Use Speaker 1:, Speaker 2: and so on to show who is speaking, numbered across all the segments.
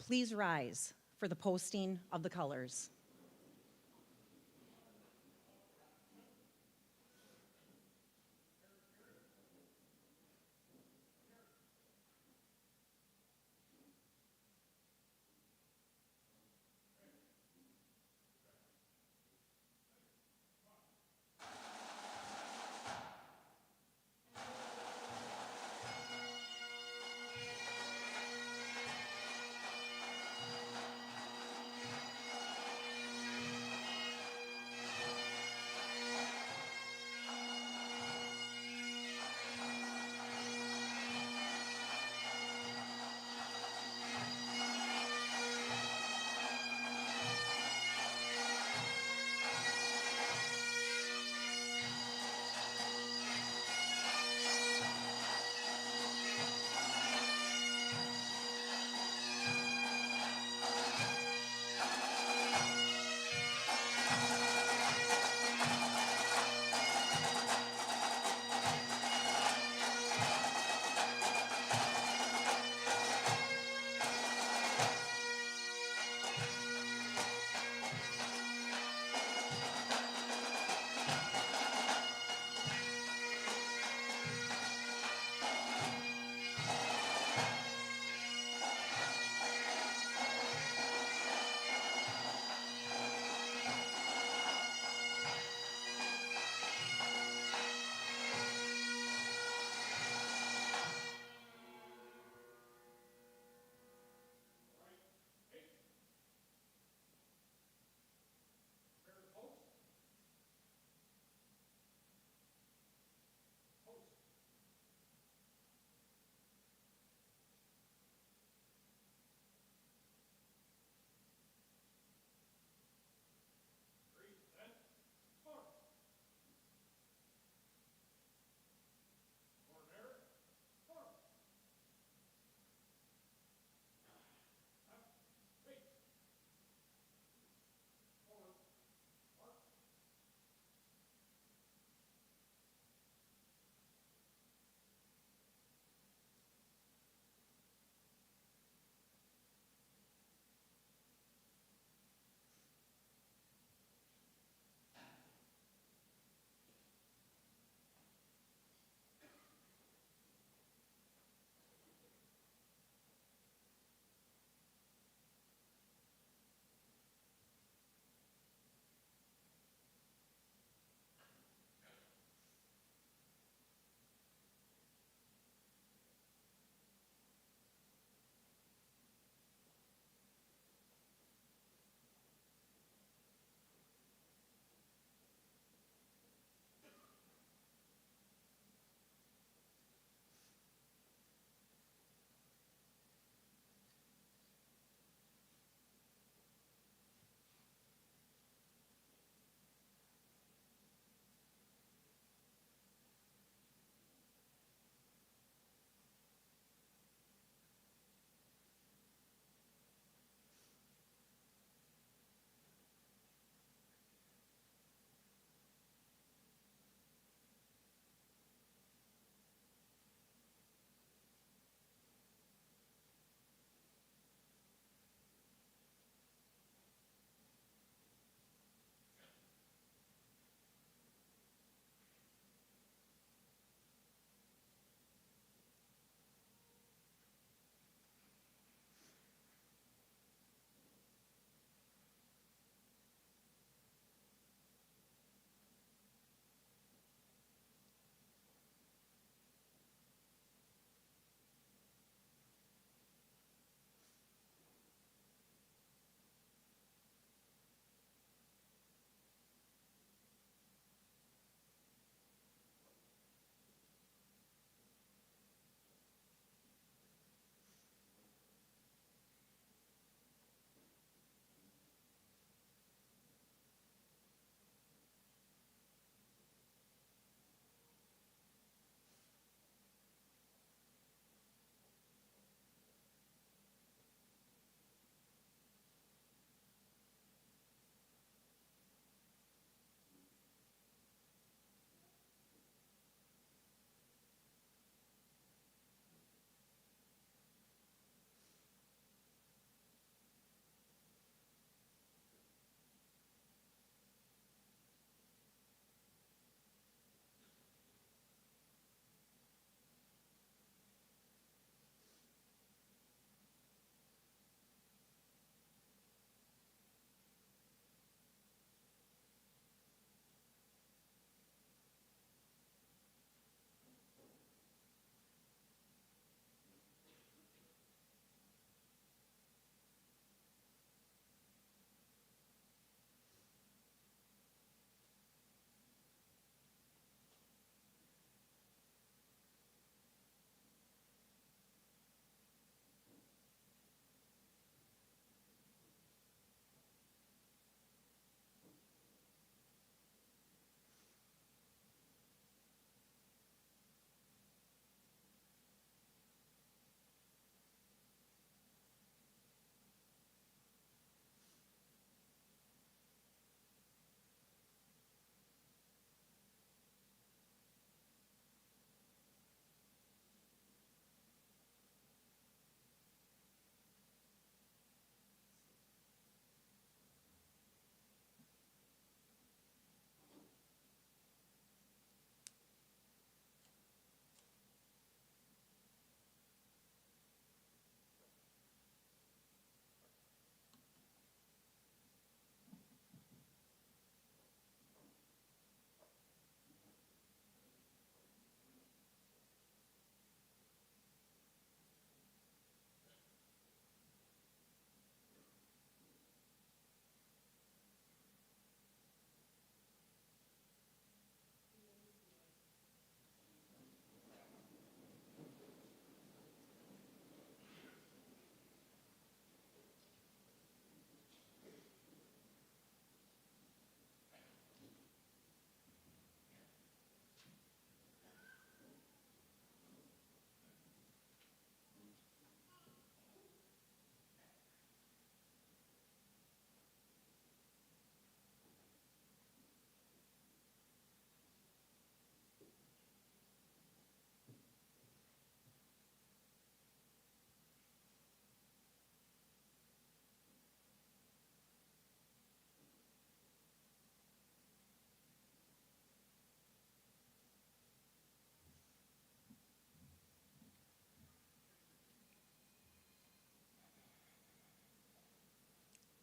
Speaker 1: please rise for the posting of the colors.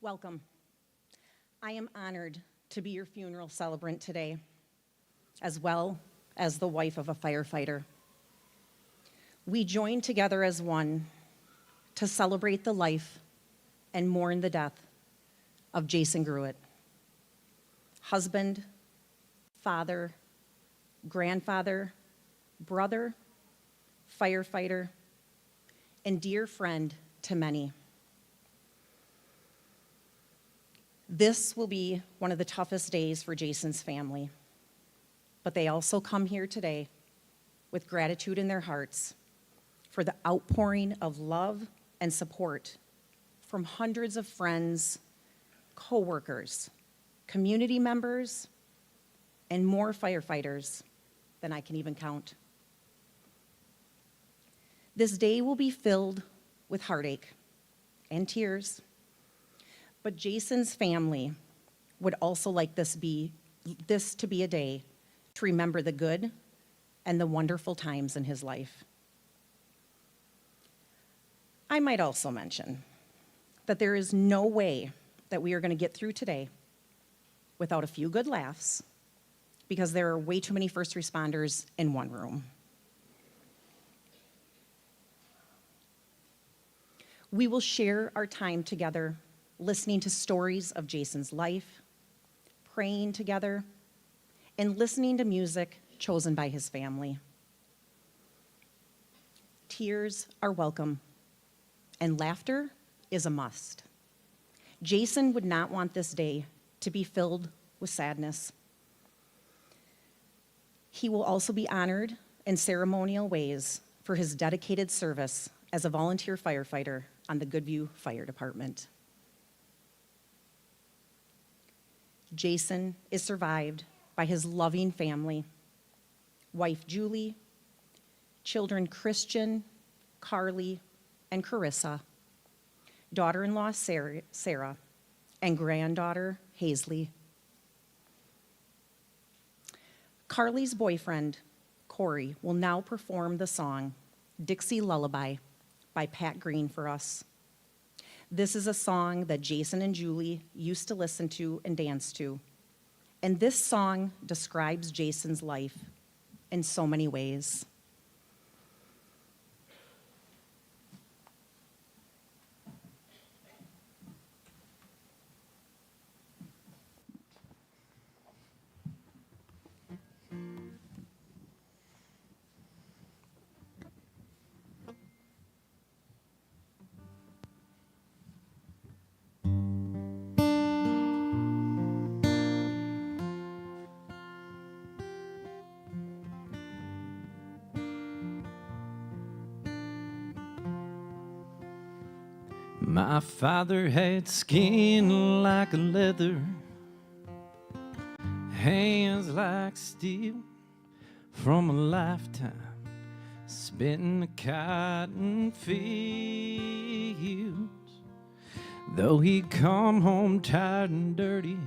Speaker 1: Welcome. I am honored to be your funeral celebrant today, as well as the wife of a firefighter. We join together as one to celebrate the life and mourn the death of Jason Gruett, husband, father, grandfather, brother, firefighter, and dear friend to many. This will be one of the toughest days for Jason's family, but they also come here today with gratitude in their hearts for the outpouring of love and support from hundreds of friends, coworkers, community members, and more firefighters than I can even count. This day will be filled with heartache and tears, but Jason's family would also like this to be a day to remember the good and the wonderful times in his life. I might also mention that there is no way that we are going to get through today without a few good laughs, because there are way too many first responders in one room. We will share our time together, listening to stories of Jason's life, praying together, and listening to music chosen by his family. Tears are welcome, and laughter is a must. Jason would not want this day to be filled with sadness. He will also be honored in ceremonial ways for his dedicated service as a volunteer firefighter on the Goodview Fire Department. Jason is survived by his loving family, wife Julie, children Christian, Carly, and Carissa, daughter-in-law Sarah, and granddaughter Hazley. Carly's boyfriend, Corey, will now perform the song Dixie Lullaby by Pat Green for us. This is a song that Jason and Julie used to listen to and dance to. And this song describes Jason's life in so many ways.
Speaker 2: My father had skin like a leather, hands like steel, from a lifetime spent in the cotton fields. Though he'd come home tired and dirty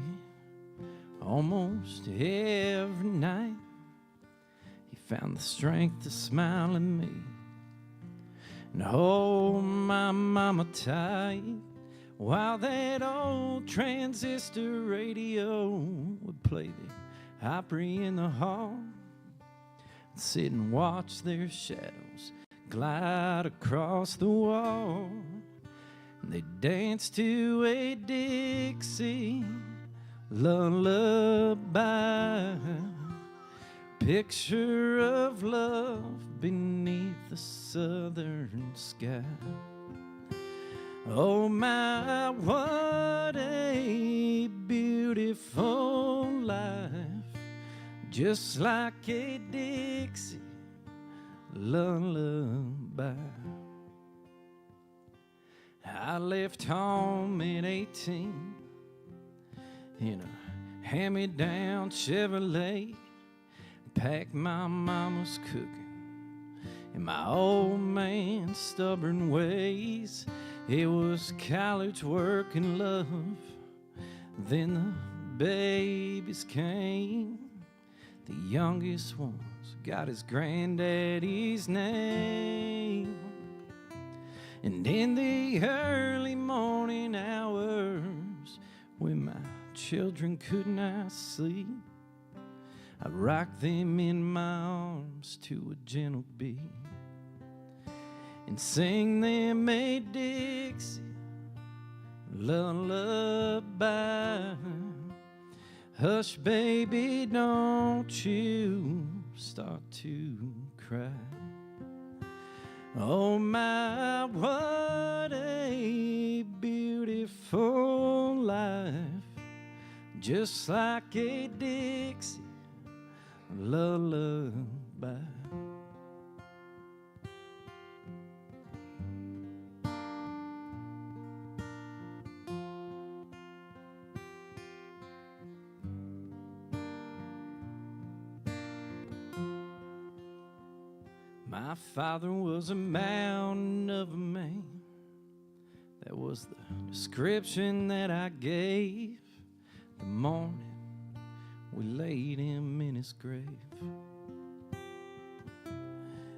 Speaker 2: almost every night, he found the strength to smile at me and hold my mama tight, while that old transistor radio would play the Opry in the hall. I'd sit and watch their shadows glide across the wall. And they danced to a Dixie lullaby, picture of love beneath the southern sky. Oh my, what a beautiful life, just like a Dixie lullaby. I left home at 18 in a hand-me-down Chevrolet, packed my mama's cooking and my old man's stubborn ways. It was college, work, and love. Then the babies came. The youngest one's got his granddaddy's name. And in the early morning hours, When my children could not sleep, I'd rock them in my arms to a gentle beat and sing them a Dixie lullaby. Hush, baby, don't you start to cry. Oh my, what a beautiful life, just like a Dixie lullaby. My father was a mountain of a man. That was the description that I gave the morning we laid him in his grave.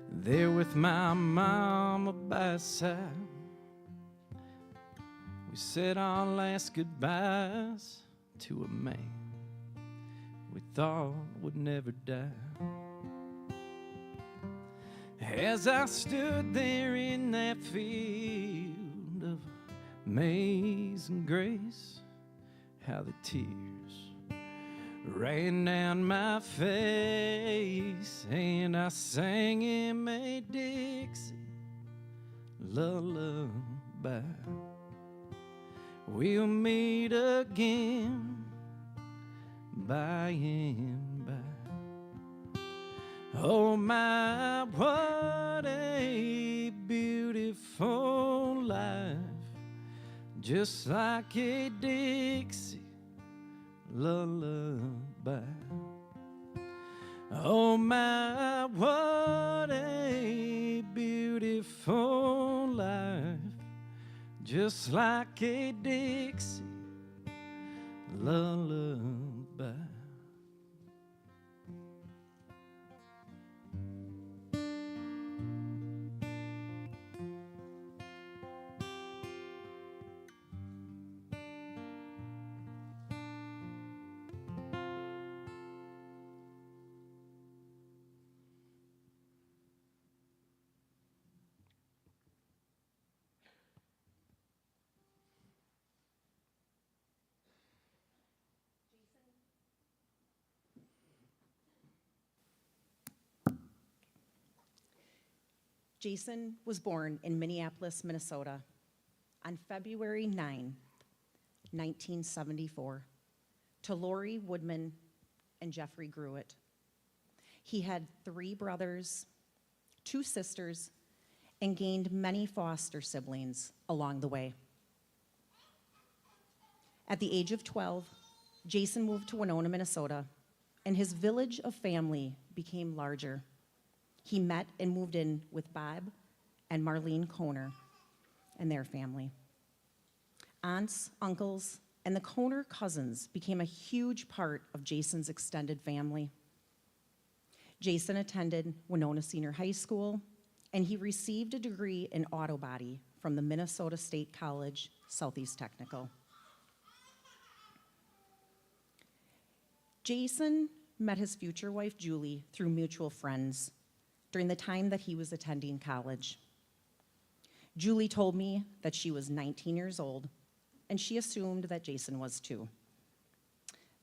Speaker 2: There with my mama by his side, we said our last goodbyes to a man we thought would never die. As I stood there in that field of amazing grace, how the tears ran down my face, and I sang him a Dixie lullaby. We'll meet again by and by. Oh my, what a beautiful life, just like a Dixie lullaby. Oh my, what a beautiful life, just like a Dixie lullaby.
Speaker 1: Jason was born in Minneapolis, Minnesota on February 9, 1974, to Lori Woodman and Jeffrey Gruett. He had 3 brothers, 2 sisters, and gained many foster siblings along the way. At the age of 12, Jason moved to Winona, Minnesota, and his village of family became larger. He met and moved in with Bob and Marlene Koner and their family. Aunts, uncles, and the Koner cousins became a huge part of Jason's extended family. Jason attended Winona Senior High School, and he received a degree in auto body from the Minnesota State College Southeast Technical. Jason met his future wife, Julie, through mutual friends during the time that he was attending college. Julie told me that she was 19 years old, and she assumed that Jason was too.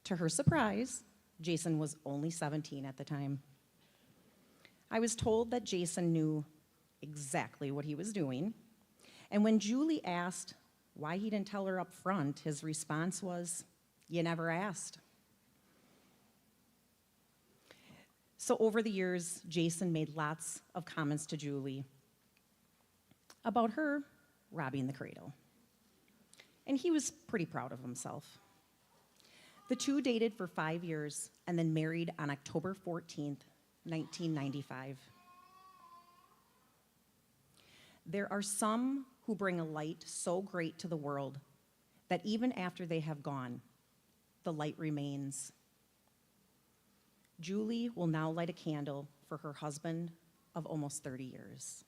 Speaker 1: To her surprise, Jason was only 17 at the time. I was told that Jason knew exactly what he was doing, and when Julie asked why he didn't tell her up front, his response was, "You never asked." So over the years, Jason made lots of comments to Julie about her robbing the cradle. And he was pretty proud of himself. The two dated for 5 years and then married on October 14th, 1995. There are some who bring a light so great to the world that even after they have gone, the light remains. Julie will now light a candle for her husband of almost 30 years.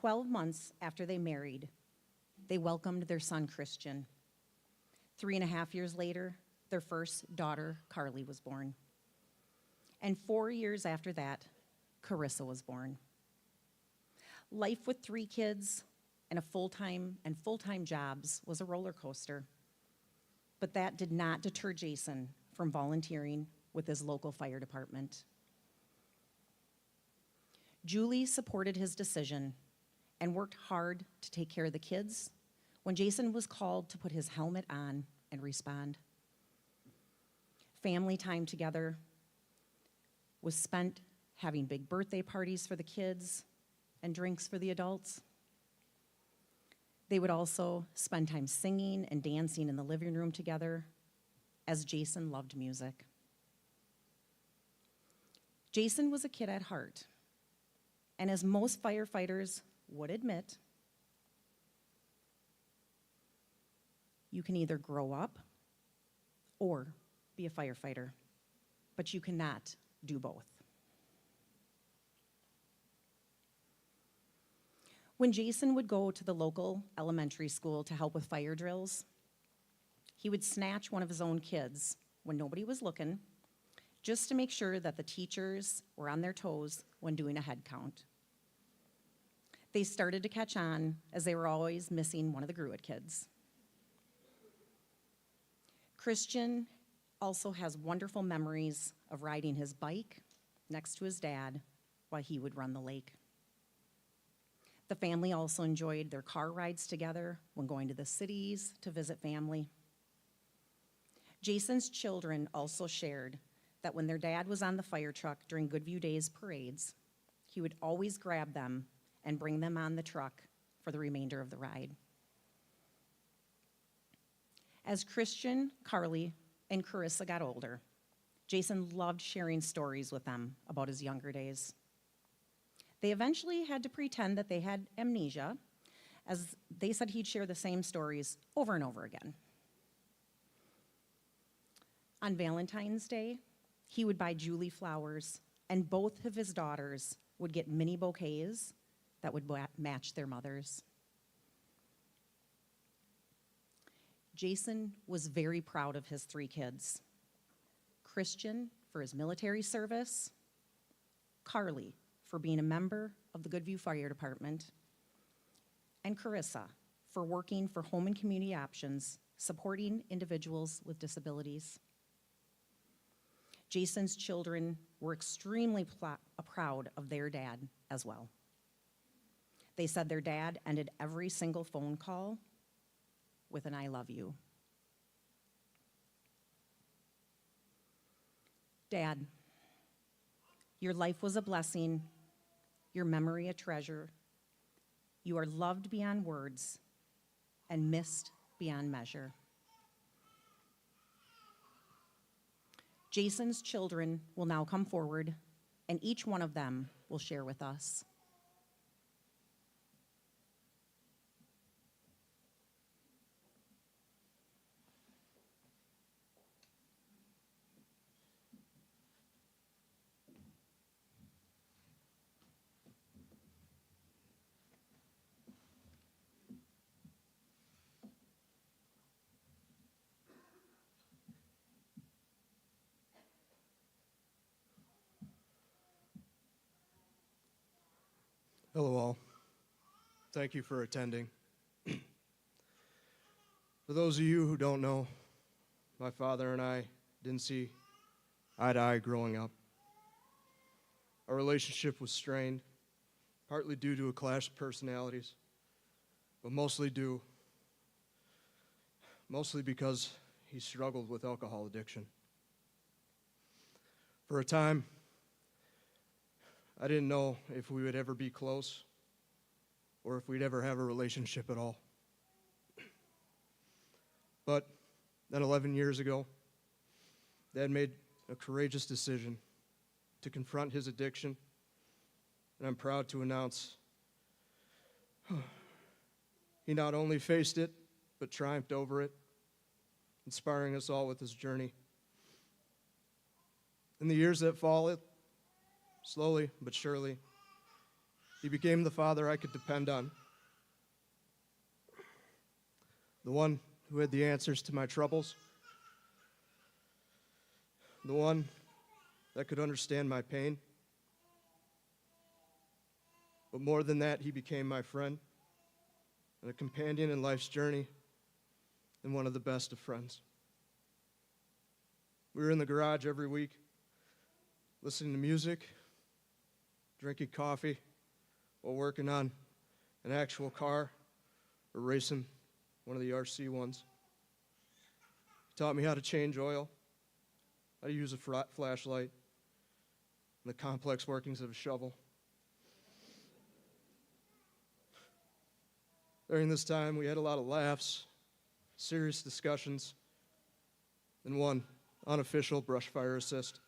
Speaker 1: 12 months after they married, they welcomed their son, Christian. 3.5 years later, their first daughter, Carly, was born. And 4 years after that, Carissa was born. Life with 3 kids and full-time jobs was a roller coaster. But that did not deter Jason from volunteering with his local fire department. Julie supported his decision and worked hard to take care of the kids when Jason was called to put his helmet on and respond. Family time together was spent having big birthday parties for the kids and drinks for the adults. They would also spend time singing and dancing in the living room together, as Jason loved music. Jason was a kid at heart, and as most firefighters would admit, you can either grow up or be a firefighter, but you cannot do both. When Jason would go to the local elementary school to help with fire drills, he would snatch one of his own kids when nobody was looking, just to make sure that the teachers were on their toes when doing a head count. They started to catch on as they were always missing one of the Gruett kids. Christian also has wonderful memories of riding his bike next to his dad while he would run the lake. The family also enjoyed their car rides together when going to the cities to visit family. Jason's children also shared that when their dad was on the fire truck during Goodview Days parades, he would always grab them and bring them on the truck for the remainder of the ride. As Christian, Carly, and Carissa got older, Jason loved sharing stories with them about his younger days. They eventually had to pretend that they had amnesia, as they said he'd share the same stories over and over again. On Valentine's Day, he would buy Julie flowers, and both of his daughters would get mini bouquets that would match their mothers. Jason was very proud of his 3 kids. Christian for his military service, Carly for being a member of the Goodview Fire Department, and Carissa for working for Home and Community Options, supporting individuals with disabilities. Jason's children were extremely proud of their dad as well. They said their dad ended every single phone call with an "I love you." Dad, your life was a blessing, your memory a treasure. You are loved beyond words and missed beyond measure. Jason's children will now come forward, and each one of them will share with us.
Speaker 3: Hello all. Thank you for attending. For those of you who don't know, my father and I didn't see eye to eye growing up. Our relationship was strained, partly due to a clash of personalities, but mostly because he struggled with alcohol addiction. For a time, I didn't know if we would ever be close or if we'd ever have a relationship at all. But then 11 years ago, Dad made a courageous decision to confront his addiction, and I'm proud to announce he not only faced it, but triumphed over it, inspiring us all with his journey. In the years that followed, slowly but surely, He became the father I could depend on, the one who had the answers to my troubles, the one that could understand my pain. But more than that, he became my friend and a companion in life's journey and one of the best of friends. We were in the garage every week, listening to music, drinking coffee, while working on an actual car or racing one of the RC ones. He taught me how to change oil, how to use a flashlight, and the complex workings of a shovel. During this time, we had a lot of laughs, serious discussions, and one unofficial brush fire assist.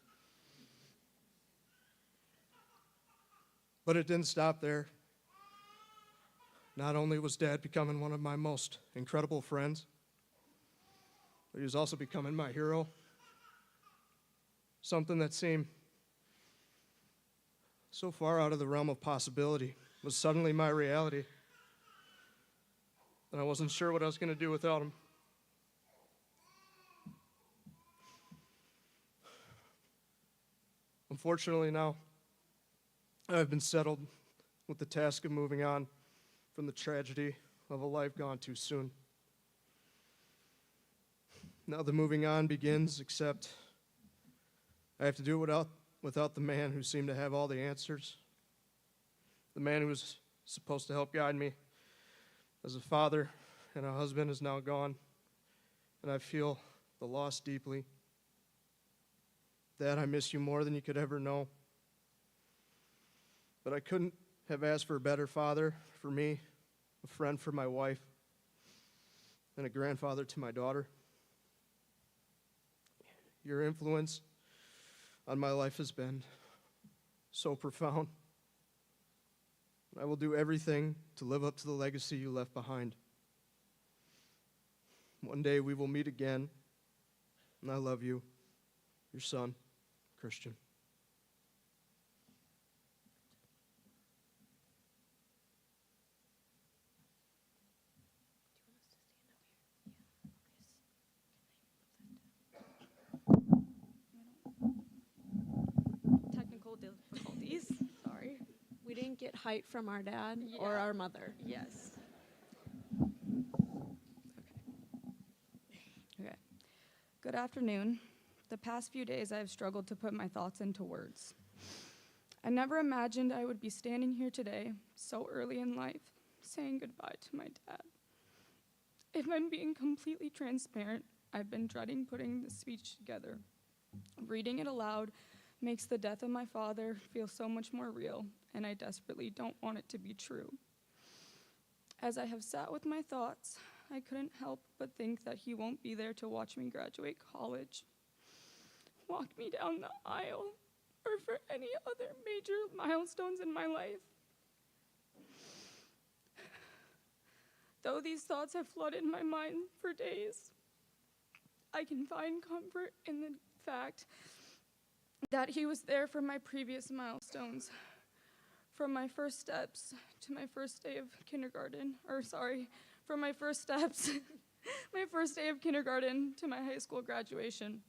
Speaker 3: But it didn't stop there. Not only was Dad becoming one of my most incredible friends, but he was also becoming my hero. Something that seemed so far out of the realm of possibility was suddenly my reality, and I wasn't sure what I was going to do without him. Unfortunately now, I've been settled with the task of moving on from the tragedy of a life gone too soon. Now the moving on begins, except I have to do it without the man who seemed to have all the answers, the man who was supposed to help guide me as a father and a husband is now gone, and I feel the loss deeply. Dad, I miss you more than you could ever know. But I couldn't have asked for a better father for me, a friend for my wife, and a grandfather to my daughter. Your influence on my life has been so profound. I will do everything to live up to the legacy you left behind. One day we will meet again, and I love you, your son, Christian.
Speaker 4: Technical difficulties. Sorry.
Speaker 5: We didn't get height from our dad or
Speaker 4: Yeah.
Speaker 5: our mother.
Speaker 4: Yes.
Speaker 6: Okay. Good afternoon. The past few days I have struggled to put my thoughts into words. I never imagined I would be standing here today, so early in life, saying goodbye to my dad. If I'm being completely transparent, I've been dreading putting this speech together. Reading it aloud makes the death of my father feel so much more real, and I desperately don't want it to be true. As I have sat with my thoughts, I couldn't help but think that he won't be there to watch me graduate college, walk me down the aisle, or for any other major milestones in my life. Though these thoughts have flooded my mind for days, I can find comfort in the fact that he was there for my previous milestones, from my first steps to my first day of kindergarten, from my first steps, my first day of kindergarten to my high school graduation.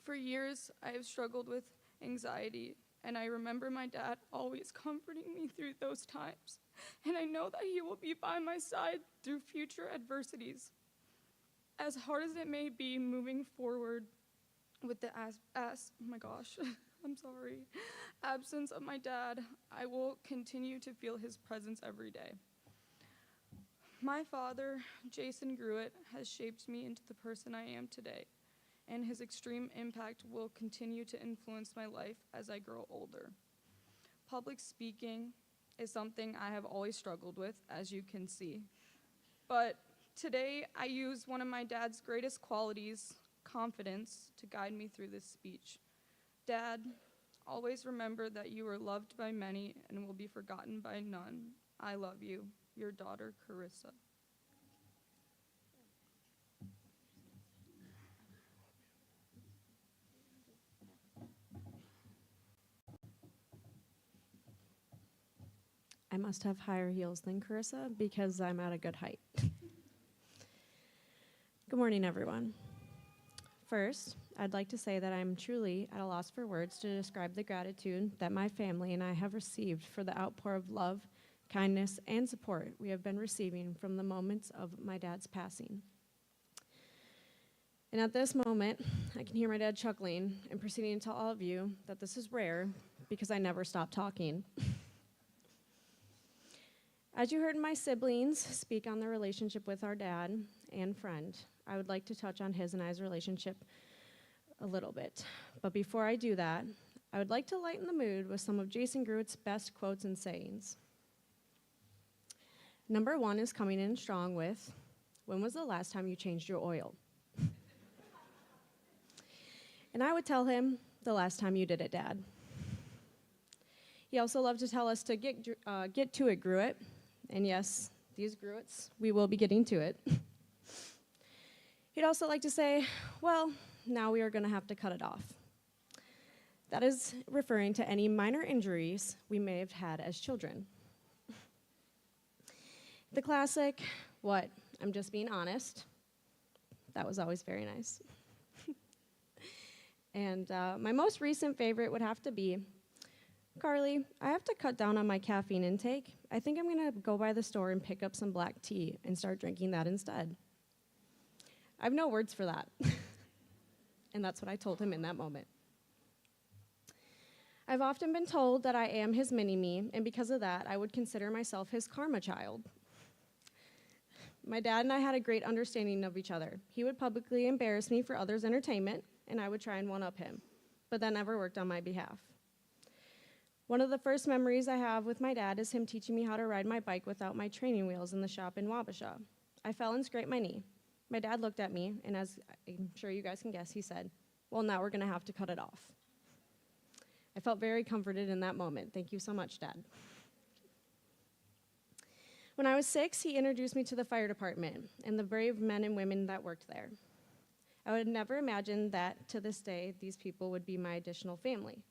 Speaker 6: For years, I have struggled with anxiety, and I remember my dad always comforting me through those times, and I know that he will be by my side through future adversities. As hard as it may be moving forward with the absence of my dad, I will continue to feel his presence every day. My father, Jason Gruett, has shaped me into the person I am today, and his extreme impact will continue to influence my life as I grow older. Public speaking is something I have always struggled with, as you can see. But today, I use one of my dad's greatest qualities, confidence, to guide me through this speech. Dad, always remember that you are loved by many and will be forgotten by none. I love you, your daughter, Carissa.
Speaker 5: I must have higher heels than Carissa because I'm at a good height. Good morning, everyone. First, I'd like to say that I'm truly at a loss for words to describe the gratitude that my family and I have received for the outpour of love, kindness, and support we have been receiving from the moments of my dad's passing. And at this moment, I can hear my dad chuckling and proceeding to tell all of you that this is rare because I never stop talking. As you heard my siblings speak on their relationship with our dad and friend, I would like to touch on his and I's relationship a little bit. But before I do that, I would like to lighten the mood with some of Jason Gruett's best quotes and sayings. Number 1 is coming in strong with, "When was the last time you changed your oil?" And I would tell him, "The last time you did it, Dad." He also loved to tell us to get to it, Gruett. And yes, these Gruetts, we will be getting to it. He'd also like to say, "Well, now we are going to have to cut it off." That is referring to any minor injuries we may have had as children. The classic, "What? I'm just being honest." That was always very nice. And my most recent favorite would have to be, "Carly, I have to cut down on my caffeine intake. I think I'm going to go by the store and pick up some black tea and start drinking that instead." I have no words for that. And that's what I told him in that moment. I've often been told that I am his mini-me, and because of that, I would consider myself his karma child. My dad and I had a great understanding of each other. He would publicly embarrass me for others' entertainment, and I would try and one-up him, but that never worked on my behalf. One of the first memories I have with my dad is him teaching me how to ride my bike without my training wheels in the shop in Wabasha. I fell and scraped my knee. My dad looked at me, and as I'm sure you guys can guess, he said, "Well, now we're going to have to cut it off." I felt very comforted in that moment. Thank you so much, Dad. When I was 6, he introduced me to the fire department and the brave men and women that worked there. I would never imagine that, to this day, these people would be my additional family.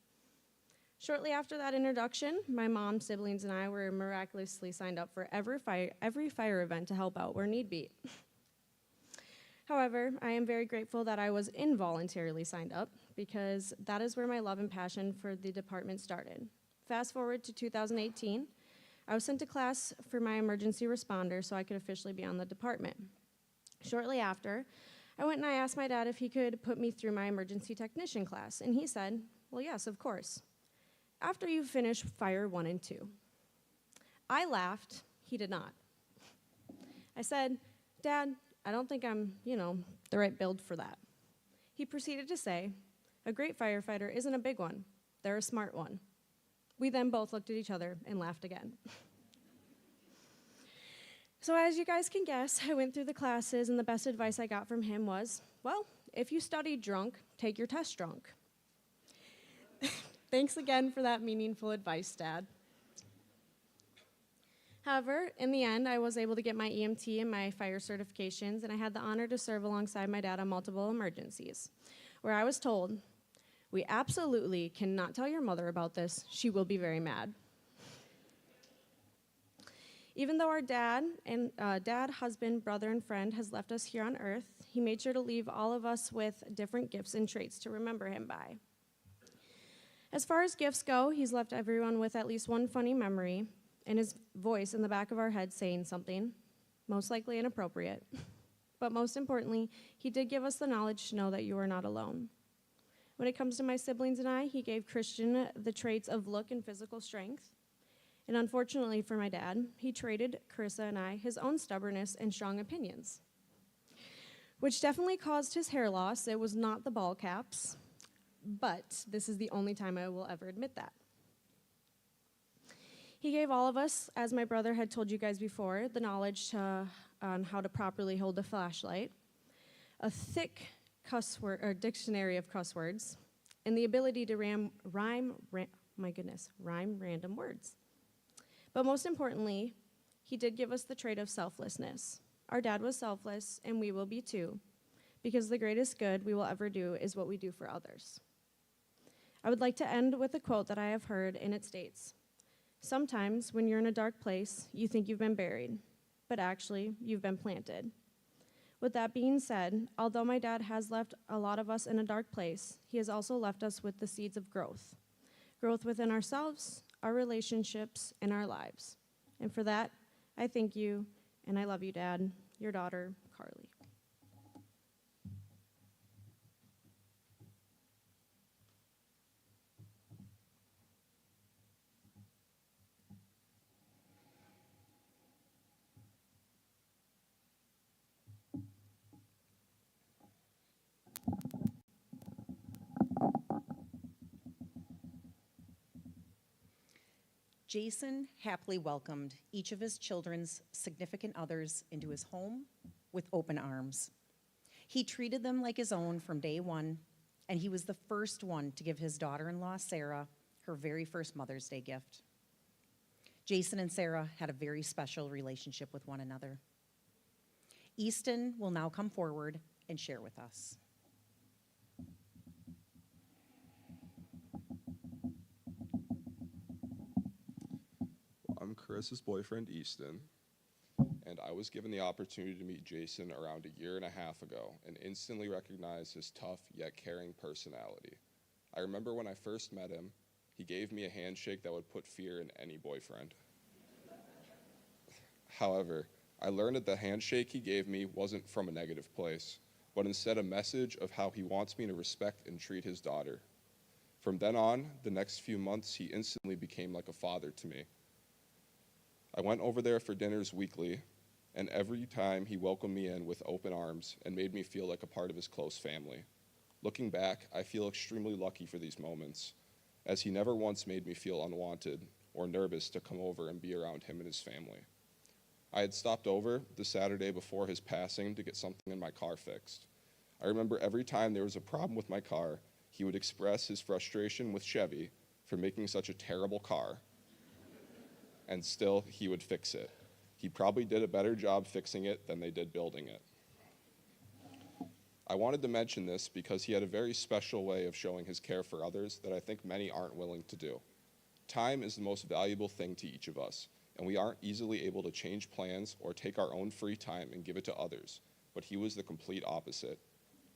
Speaker 5: Shortly after that introduction, my mom, siblings, and I were miraculously signed up for every fire event to help out where need be. However, I am very grateful that I was involuntarily signed up because that is where my love and passion for the department started. Fast forward to 2018, I was sent to class for my emergency responder so I could officially be on the department. Shortly after, I went and I asked my dad if he could put me through my emergency technician class, and he said, "Well, yes, of course, after you finish fire 1 and 2. I laughed. He did not. I said, "Dad, I don't think I'm, the right build for that." He proceeded to say, "A great firefighter isn't a big one. They're a smart one." We then both looked at each other and laughed again. So as you guys can guess, I went through the classes, and the best advice I got from him was, "Well, if you studied drunk, take your test drunk." Thanks again for that meaningful advice, Dad. However, in the end, I was able to get my EMT and my fire certifications, and I had the honor to serve alongside my dad on multiple emergencies, where I was told, "We absolutely cannot tell your mother about this. She will be very mad." Even though our dad, husband, brother, and friend has left us here on earth, he made sure to leave all of us with different gifts and traits to remember him by. As far as gifts go, he's left everyone with at least one funny memory, and his voice in the back of our head saying something, most likely inappropriate. But most importantly, he did give us the knowledge to know that you are not alone. When it comes to my siblings and I, he gave Christian the traits of look and physical strength. And unfortunately for my dad, he traded Carissa and I his own stubbornness and strong opinions, which definitely caused his hair loss. It was not the ball caps, but this is the only time I will ever admit that. He gave all of us, as my brother had told you guys before, the knowledge on how to properly hold a flashlight, a thick dictionary of cuss words, and the ability to rhyme random words. But most importantly, he did give us the trait of selflessness. Our dad was selfless, and we will be too, because the greatest good we will ever do is what we do for others. I would like to end with a quote that I have heard, and it states, Sometimes, when you're in a dark place, you think you've been buried, but actually, you've been planted. With that being said, although my dad has left a lot of us in a dark place, he has also left us with the seeds of growth. Growth within ourselves, our relationships, and our lives. And for that, I thank you, and I love you, Dad. Your daughter, Carly.
Speaker 1: Jason happily welcomed each of his children's significant others into his home with open arms. He treated them like his own from day one, and he was the first one to give his daughter-in-law, Sarah, her very first Mother's Day gift. Jason and Sarah had a very special relationship with one another. Easton will now come forward and share with us.
Speaker 7: I'm Chris's boyfriend, Easton, and I was given the opportunity to meet Jason around a year and a half ago and instantly recognized his tough yet caring personality. I remember when I first met him, he gave me a handshake that would put fear in any boyfriend. However, I learned that the handshake he gave me wasn't from a negative place, but instead a message of how he wants me to respect and treat his daughter. From then on, the next few months, he instantly became like a father to me. I went over there for dinners weekly, and every time he welcomed me in with open arms and made me feel like a part of his close family. Looking back, I feel extremely lucky for these moments, as he never once made me feel unwanted or nervous to come over and be around him and his family. I had stopped over the Saturday before his passing to get something in my car fixed. I remember every time there was a problem with my car, he would express his frustration with Chevy for making such a terrible car, and still he would fix it. He probably did a better job fixing it than they did building it. I wanted to mention this because he had a very special way of showing his care for others that I think many aren't willing to do. Time is the most valuable thing to each of us, and we aren't easily able to change plans or take our own free time and give it to others, but he was the complete opposite.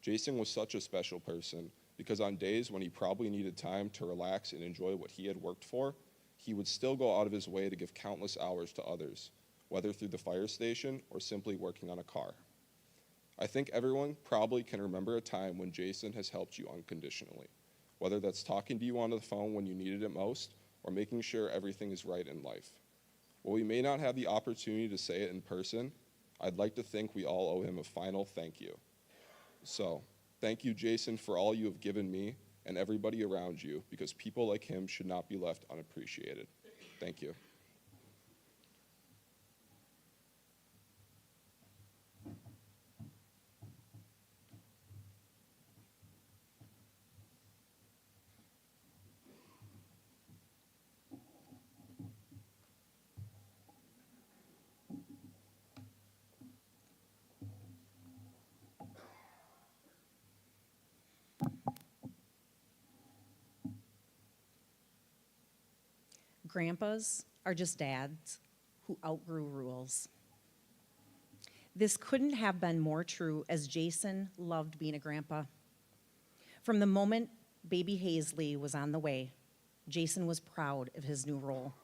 Speaker 7: Jason was such a special person because on days when he probably needed time to relax and enjoy what he had worked for, he would still go out of his way to give countless hours to others, whether through the fire station or simply working on a car. I think everyone probably can remember a time when Jason has helped you unconditionally, whether that's talking to you on the phone when you needed it most or making sure everything is right in life. While we may not have the opportunity to say it in person, I'd like to think we all owe him a final thank you. So, thank you, Jason, for all you have given me and everybody around you, because people like him should not be left unappreciated. Thank you.
Speaker 1: Grandpas are just dads who outgrew rules. This couldn't have been more true, as Jason loved being a grandpa. From the moment baby Hazley was on the way, Jason was proud of his new role.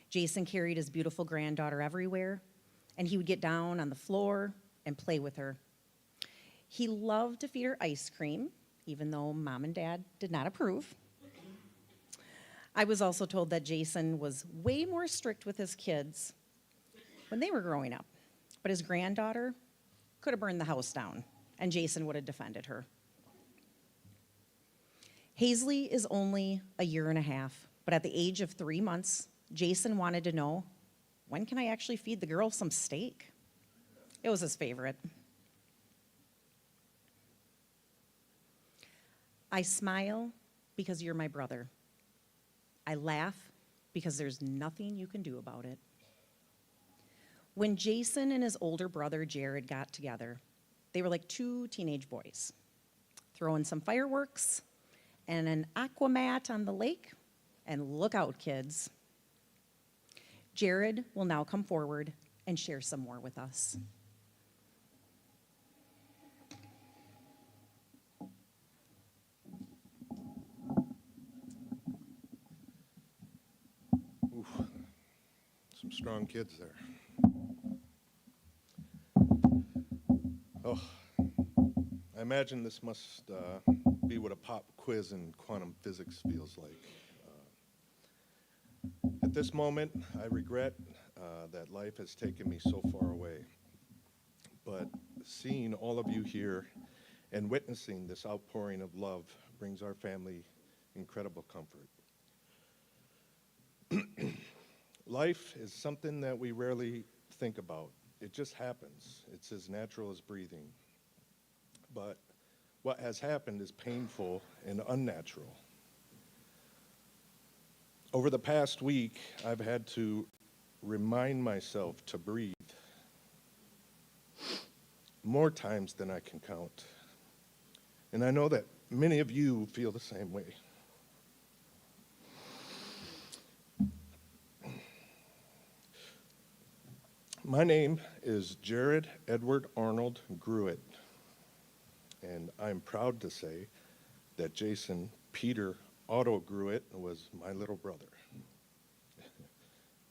Speaker 1: Jason carried his beautiful granddaughter everywhere, and he would get down on the floor and play with her. He loved to feed her ice cream, even though Mom and Dad did not approve. I was also told that Jason was way more strict with his kids when they were growing up, but his granddaughter could have burned the house down, and Jason would have defended her. Hazley is only a year and a half, but at the age of 3 months, Jason wanted to know, when can I actually feed the girl some steak? It was his favorite. I smile because you're my brother. I laugh because there's nothing you can do about it. When Jason and his older brother Jared got together, they were like two teenage boys, throwing some fireworks and an aqua mat on the lake, and look out, kids. Jared will now come forward and share some more with us.
Speaker 8: Some strong kids there. Oh, I imagine this must be what a pop quiz in quantum physics feels like. At this moment, I regret that life has taken me so far away. But seeing all of you here and witnessing this outpouring of love brings our family incredible comfort. Life is something that we rarely think about. It just happens. It's as natural as breathing. But what has happened is painful and unnatural. Over the past week, I've had to remind myself to breathe more times than I can count. And I know that many of you feel the same way. My name is Jared Edward Arnold Gruett, and I'm proud to say that Jason Peter Otto Gruett was my little brother.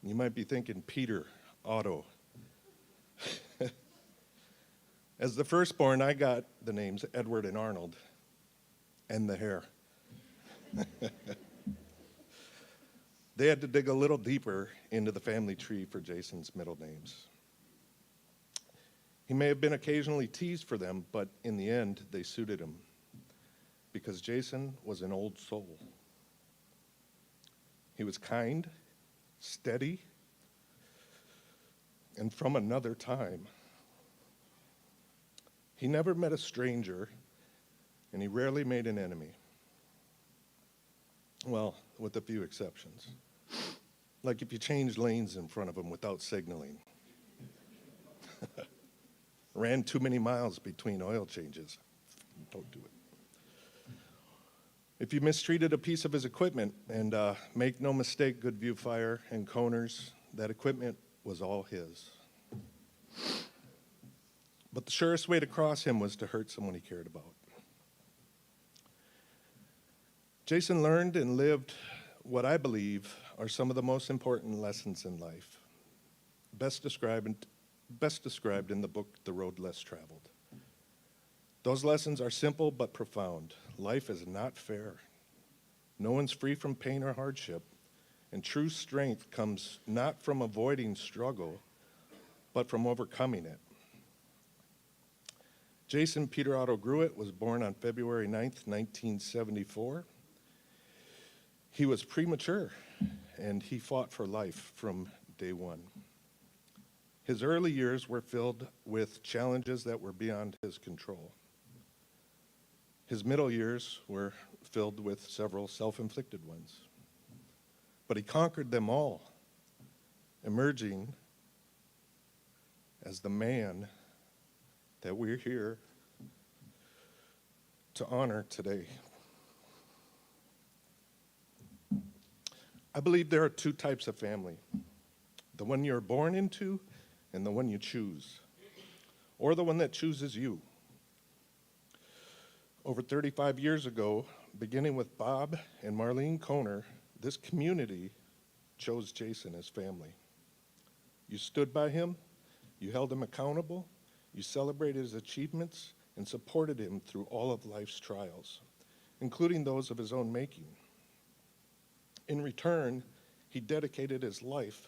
Speaker 8: You might be thinking, Peter Otto. As the firstborn, I got the names Edward and Arnold, and the hair. They had to dig a little deeper into the family tree for Jason's middle names. He may have been occasionally teased for them, but in the end, they suited him because Jason was an old soul. He was kind, steady, and from another time. He never met a stranger, and he rarely made an enemy. Well, with a few exceptions. Like if you change lanes in front of him without signaling. Ran too many miles between oil changes. Don't do it. If you mistreated a piece of his equipment, and make no mistake, Goodview Fire and Coners, that equipment was all his. But the surest way to cross him was to hurt someone he cared about. Jason learned and lived what I believe are some of the most important lessons in life, best described in the book, The Road Less Traveled. Those lessons are simple but profound. Life is not fair. No one's free from pain or hardship, and true strength comes not from avoiding struggle, but from overcoming it. Jason Peter Otto Gruett was born on February 9th, 1974. He was premature, and he fought for life from day one. His early years were filled with challenges that were beyond his control. His middle years were filled with several self-inflicted ones. But he conquered them all, emerging as the man that we're here to honor today. I believe there are two types of family, the one you're born into and the one you choose, or the one that chooses you. Over 35 years ago, beginning with Bob and Marlene Coner, this community chose Jason as family. You stood by him, you held him accountable, you celebrated his achievements, and supported him through all of life's trials, including those of his own making. In return, he dedicated his life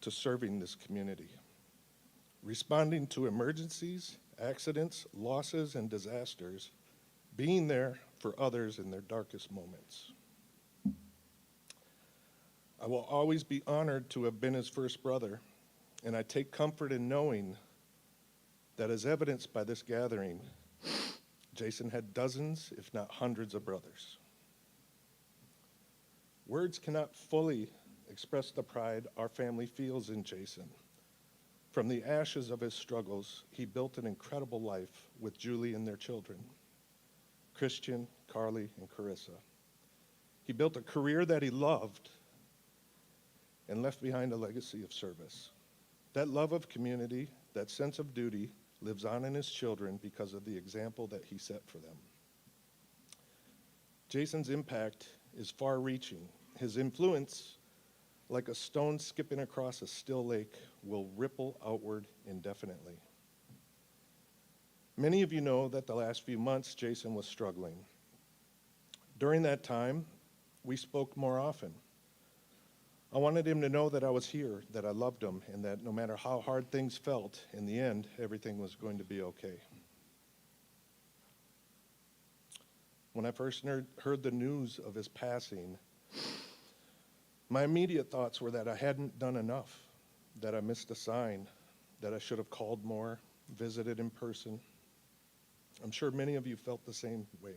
Speaker 8: to serving this community, responding to emergencies, accidents, losses, and disasters, being there for others in their darkest moments. I will always be honored to have been his first brother, and I take comfort in knowing that, as evidenced by this gathering, Jason had dozens, if not hundreds, of brothers. Words cannot fully express the pride our family feels in Jason. From the ashes of his struggles, he built an incredible life with Julie and their children, Christian, Carly, and Carissa. He built a career that he loved, and left behind a legacy of service. That love of community, that sense of duty, lives on in his children because of the example that he set for them. Jason's impact is far-reaching. His influence, like a stone skipping across a still lake, will ripple outward indefinitely. Many of you know that the last few months Jason was struggling. During that time, we spoke more often. I wanted him to know that I was here, that I loved him, and that no matter how hard things felt, in the end, everything was going to be okay. When I first heard the news of his passing, my immediate thoughts were that I hadn't done enough, that I missed a sign, that I should have called more, visited in person. I'm sure many of you felt the same way.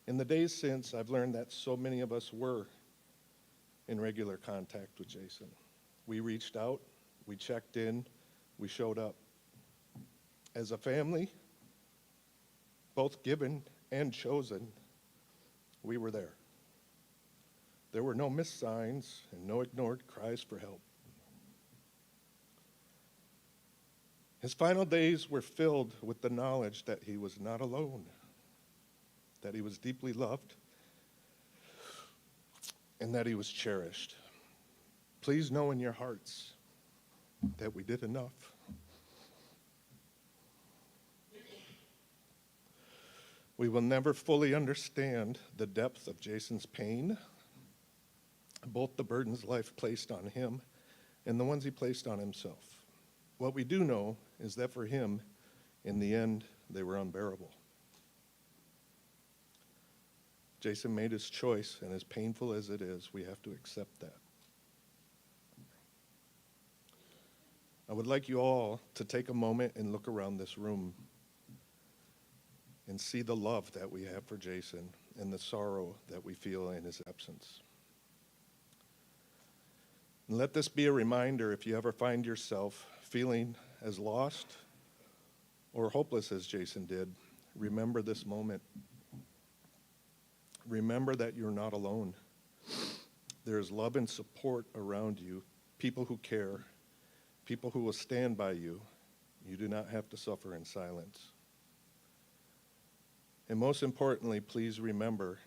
Speaker 8: In the days since, I've learned that so many of us were in regular contact with Jason. We reached out, we checked in, we showed up. As a family, both given and chosen, we were there. There were no missed signs and no ignored cries for help. His final days were filled with the knowledge that he was not alone, that he was deeply loved, and that he was cherished. Please know in your hearts that we did enough. We will never fully understand the depth of Jason's pain, both the burdens life placed on him and the ones he placed on himself. What we do know is that for him, in the end, they were unbearable. Jason made his choice, and as painful as it is, we have to accept that. I would like you all to take a moment and look around this room and see the love that we have for Jason and the sorrow that we feel in his absence. And let this be a reminder if you ever find yourself feeling as lost or hopeless as Jason did, remember this moment. Remember that you're not alone. There's love and support around you, people who care, people who will stand by you. You do not have to suffer in silence. And most importantly, please remember,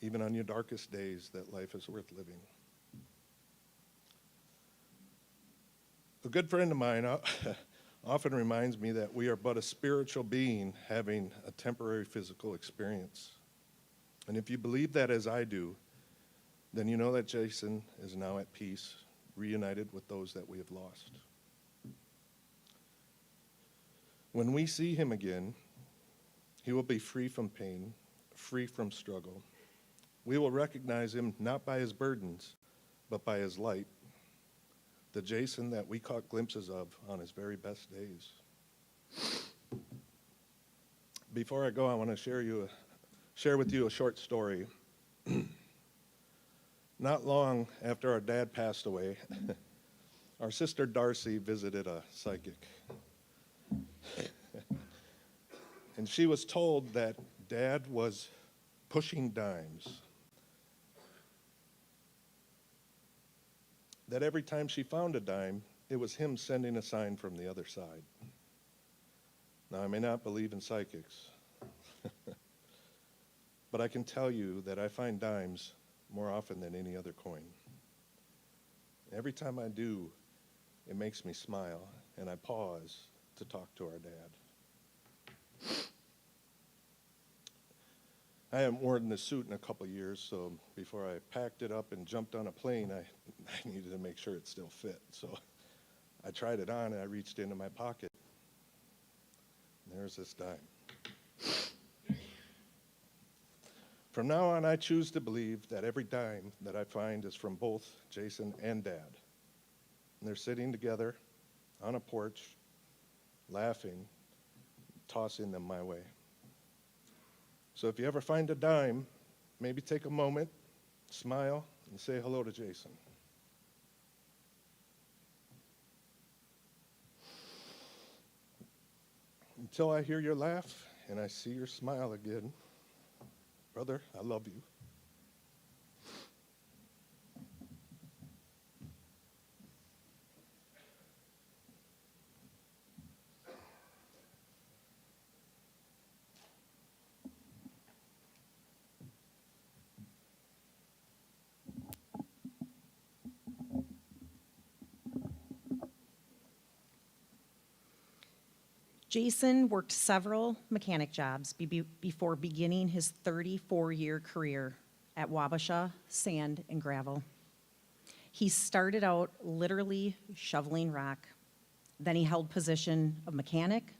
Speaker 8: even on your darkest days, that life is worth living. A good friend of mine often reminds me that we are but a spiritual being having a temporary physical experience. And if you believe that as I do, then you know that Jason is now at peace, reunited with those that we have lost. When we see him again, he will be free from pain, free from struggle. We will recognize him not by his burdens, but by his light, the Jason that we caught glimpses of on his very best days. Before I go, I want to share with you a short story. Not long after our dad passed away, our sister Darcy visited a psychic. And she was told that Dad was pushing dimes. That every time she found a dime, it was him sending a sign from the other side. Now, I may not believe in psychics, but I can tell you that I find dimes more often than any other coin. Every time I do, it makes me smile, and I pause to talk to our dad. I haven't worn this suit in a couple years, so before I packed it up and jumped on a plane, I needed to make sure it still fit. So I tried it on, and I reached into my pocket. And there's this dime. From now on, I choose to believe that every dime that I find is from both Jason and Dad. And they're sitting together on a porch, laughing, tossing them my way. So if you ever find a dime, maybe take a moment, smile, and say hello to Jason. Until I hear your laugh and I see your smile again, brother, I love you.
Speaker 1: Jason worked several mechanic jobs before beginning his 34-year career at Wabasha Sand and Gravel. He started out literally shoveling rock. Then he held position of mechanic,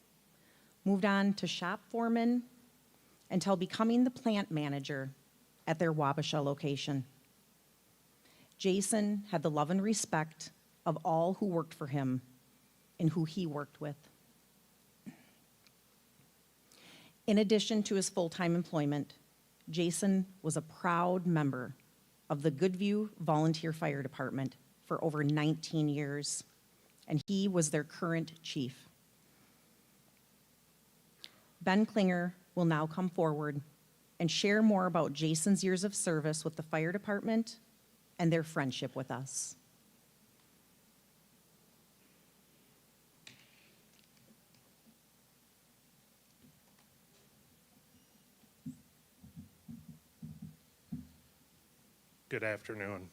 Speaker 1: moved on to shop foreman, until becoming the plant manager at their Wabasha location. Jason had the love and respect of all who worked for him and who he worked with. In addition to his full-time employment, Jason was a proud member of the Goodview Volunteer Fire Department for over 19 years, and he was their current chief. Ben Klinger will now come forward and share more about Jason's years of service with the fire department and their friendship with us.
Speaker 9: Good afternoon.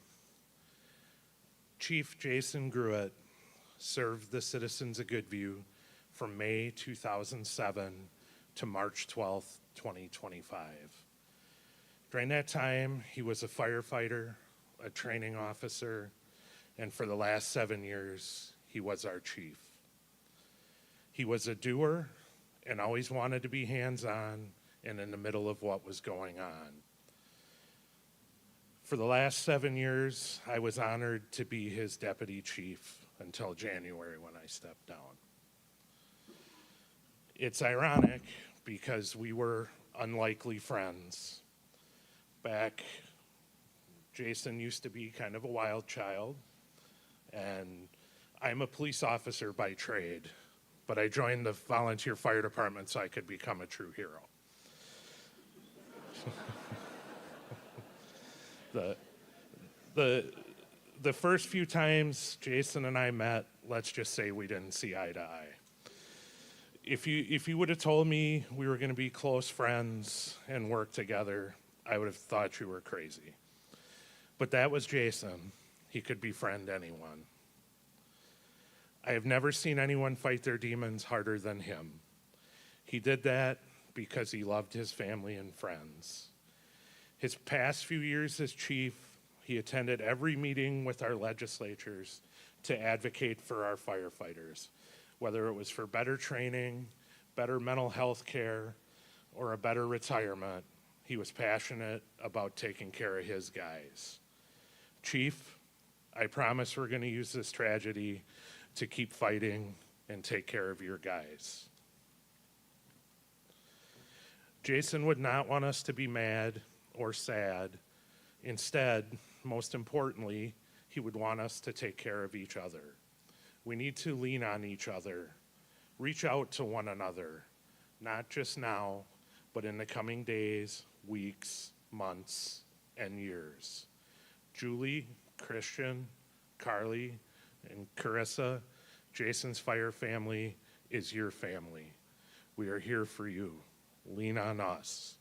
Speaker 9: Chief Jason Gruett served the citizens of Goodview from May 2007 to March 12, 2025. During that time, he was a firefighter, a training officer, and for the last 7 years, he was our chief. He was a doer and always wanted to be hands-on and in the middle of what was going on. For the last 7 years, I was honored to be his deputy chief until January when I stepped down. It's ironic because we were unlikely friends. Jason used to be kind of a wild child, and I'm a police officer by trade, but I joined the volunteer fire department so I could become a true hero. The first few times Jason and I met, let's just say we didn't see eye to eye. If you would have told me we were going to be close friends and work together, I would have thought you were crazy. But that was Jason. He could befriend anyone. I have never seen anyone fight their demons harder than him. He did that because he loved his family and friends. His past few years as chief, he attended every meeting with our legislatures to advocate for our firefighters, whether it was for better training, better mental health care, or a better retirement. He was passionate about taking care of his guys. Chief, I promise we're going to use this tragedy to keep fighting and take care of your guys. Jason would not want us to be mad or sad. Instead, most importantly, he would want us to take care of each other. We need to lean on each other, reach out to one another, not just now, but in the coming days, weeks, months, and years. Julie, Christian, Carly, and Carissa, Jason's fire family is your family. We are here for you. Lean on us.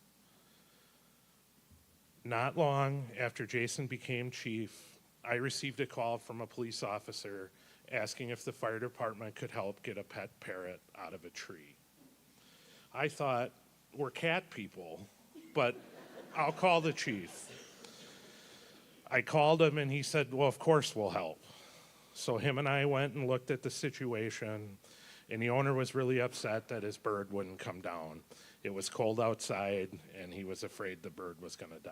Speaker 9: Not long after Jason became chief, I received a call from a police officer asking if the fire department could help get a pet parrot out of a tree. I thought, we're cat people, but I'll call the chief. I called him and he said, well, of course we'll help. So him and I went and looked at the situation, and the owner was really upset that his bird wouldn't come down. It was cold outside, and he was afraid the bird was going to die.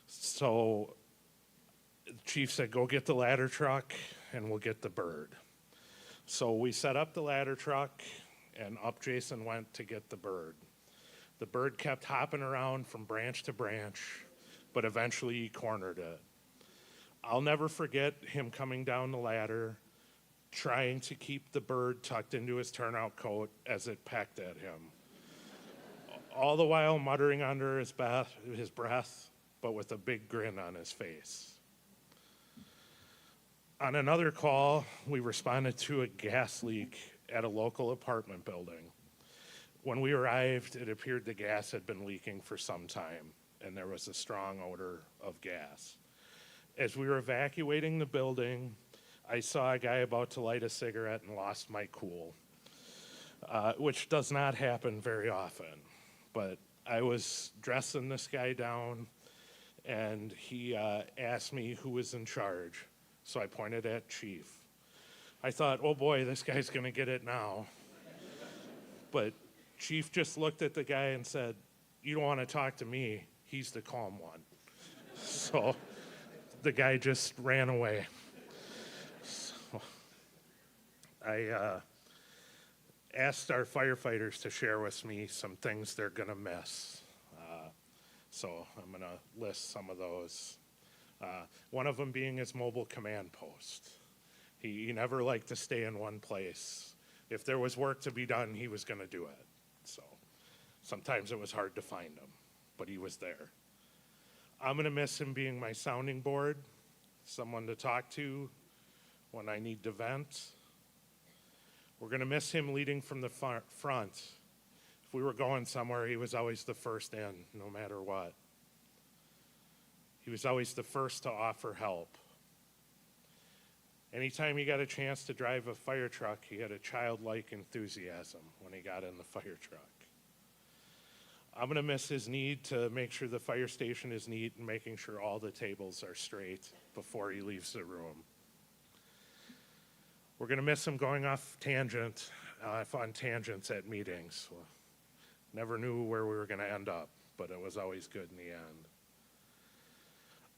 Speaker 9: So the chief said, go get the ladder truck, and we'll get the bird. So we set up the ladder truck, and up Jason went to get the bird. The bird kept hopping around from branch to branch, but eventually he cornered it. I'll never forget him coming down the ladder, trying to keep the bird tucked into his turnout coat as it pecked at him. All the while muttering under his breath, but with a big grin on his face. On another call, we responded to a gas leak at a local apartment building. When we arrived, it appeared the gas had been leaking for some time, and there was a strong odor of gas. As we were evacuating the building, I saw a guy about to light a cigarette and lost my cool. which does not happen very often. But I was dressing this guy down, and he asked me who was in charge. So I pointed at Chief. I thought, oh boy, this guy's going to get it now. But Chief just looked at the guy and said, you don't want to talk to me. He's the calm one. So the guy just ran away. So I asked our firefighters to share with me some things they're going to miss. So I'm going to list some of those. One of them being his mobile command post. He never liked to stay in one place. If there was work to be done, he was going to do it. So sometimes it was hard to find him, but he was there. I'm going to miss him being my sounding board, someone to talk to when I need to vent. We're going to miss him leading from the front. If we were going somewhere, he was always the first in, no matter what. He was always the first to offer help. Anytime he got a chance to drive a fire truck, he had a childlike enthusiasm when he got in the fire truck. I'm going to miss his need to make sure the fire station is neat and making sure all the tables are straight before he leaves the room. We're going to miss him going off on tangents at meetings. Never knew where we were going to end up, but it was always good in the end.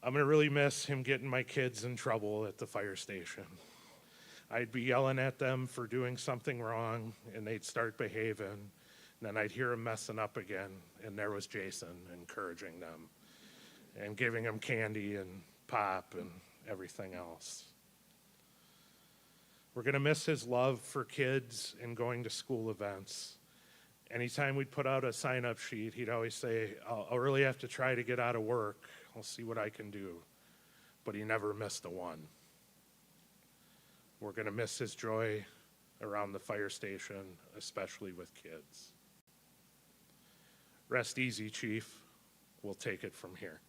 Speaker 9: I'm going to really miss him getting my kids in trouble at the fire station. I'd be yelling at them for doing something wrong, and they'd start behaving. And then I'd hear him messing up again, and there was Jason encouraging them and giving them candy and pop and everything else. We're going to miss his love for kids and going to school events. Anytime we'd put out a sign-up sheet, he'd always say, I'll really have to try to get out of work. I'll see what I can do. But he never missed a one. We're going to miss his joy around the fire station, especially with kids. Rest easy, Chief. We'll take it from here.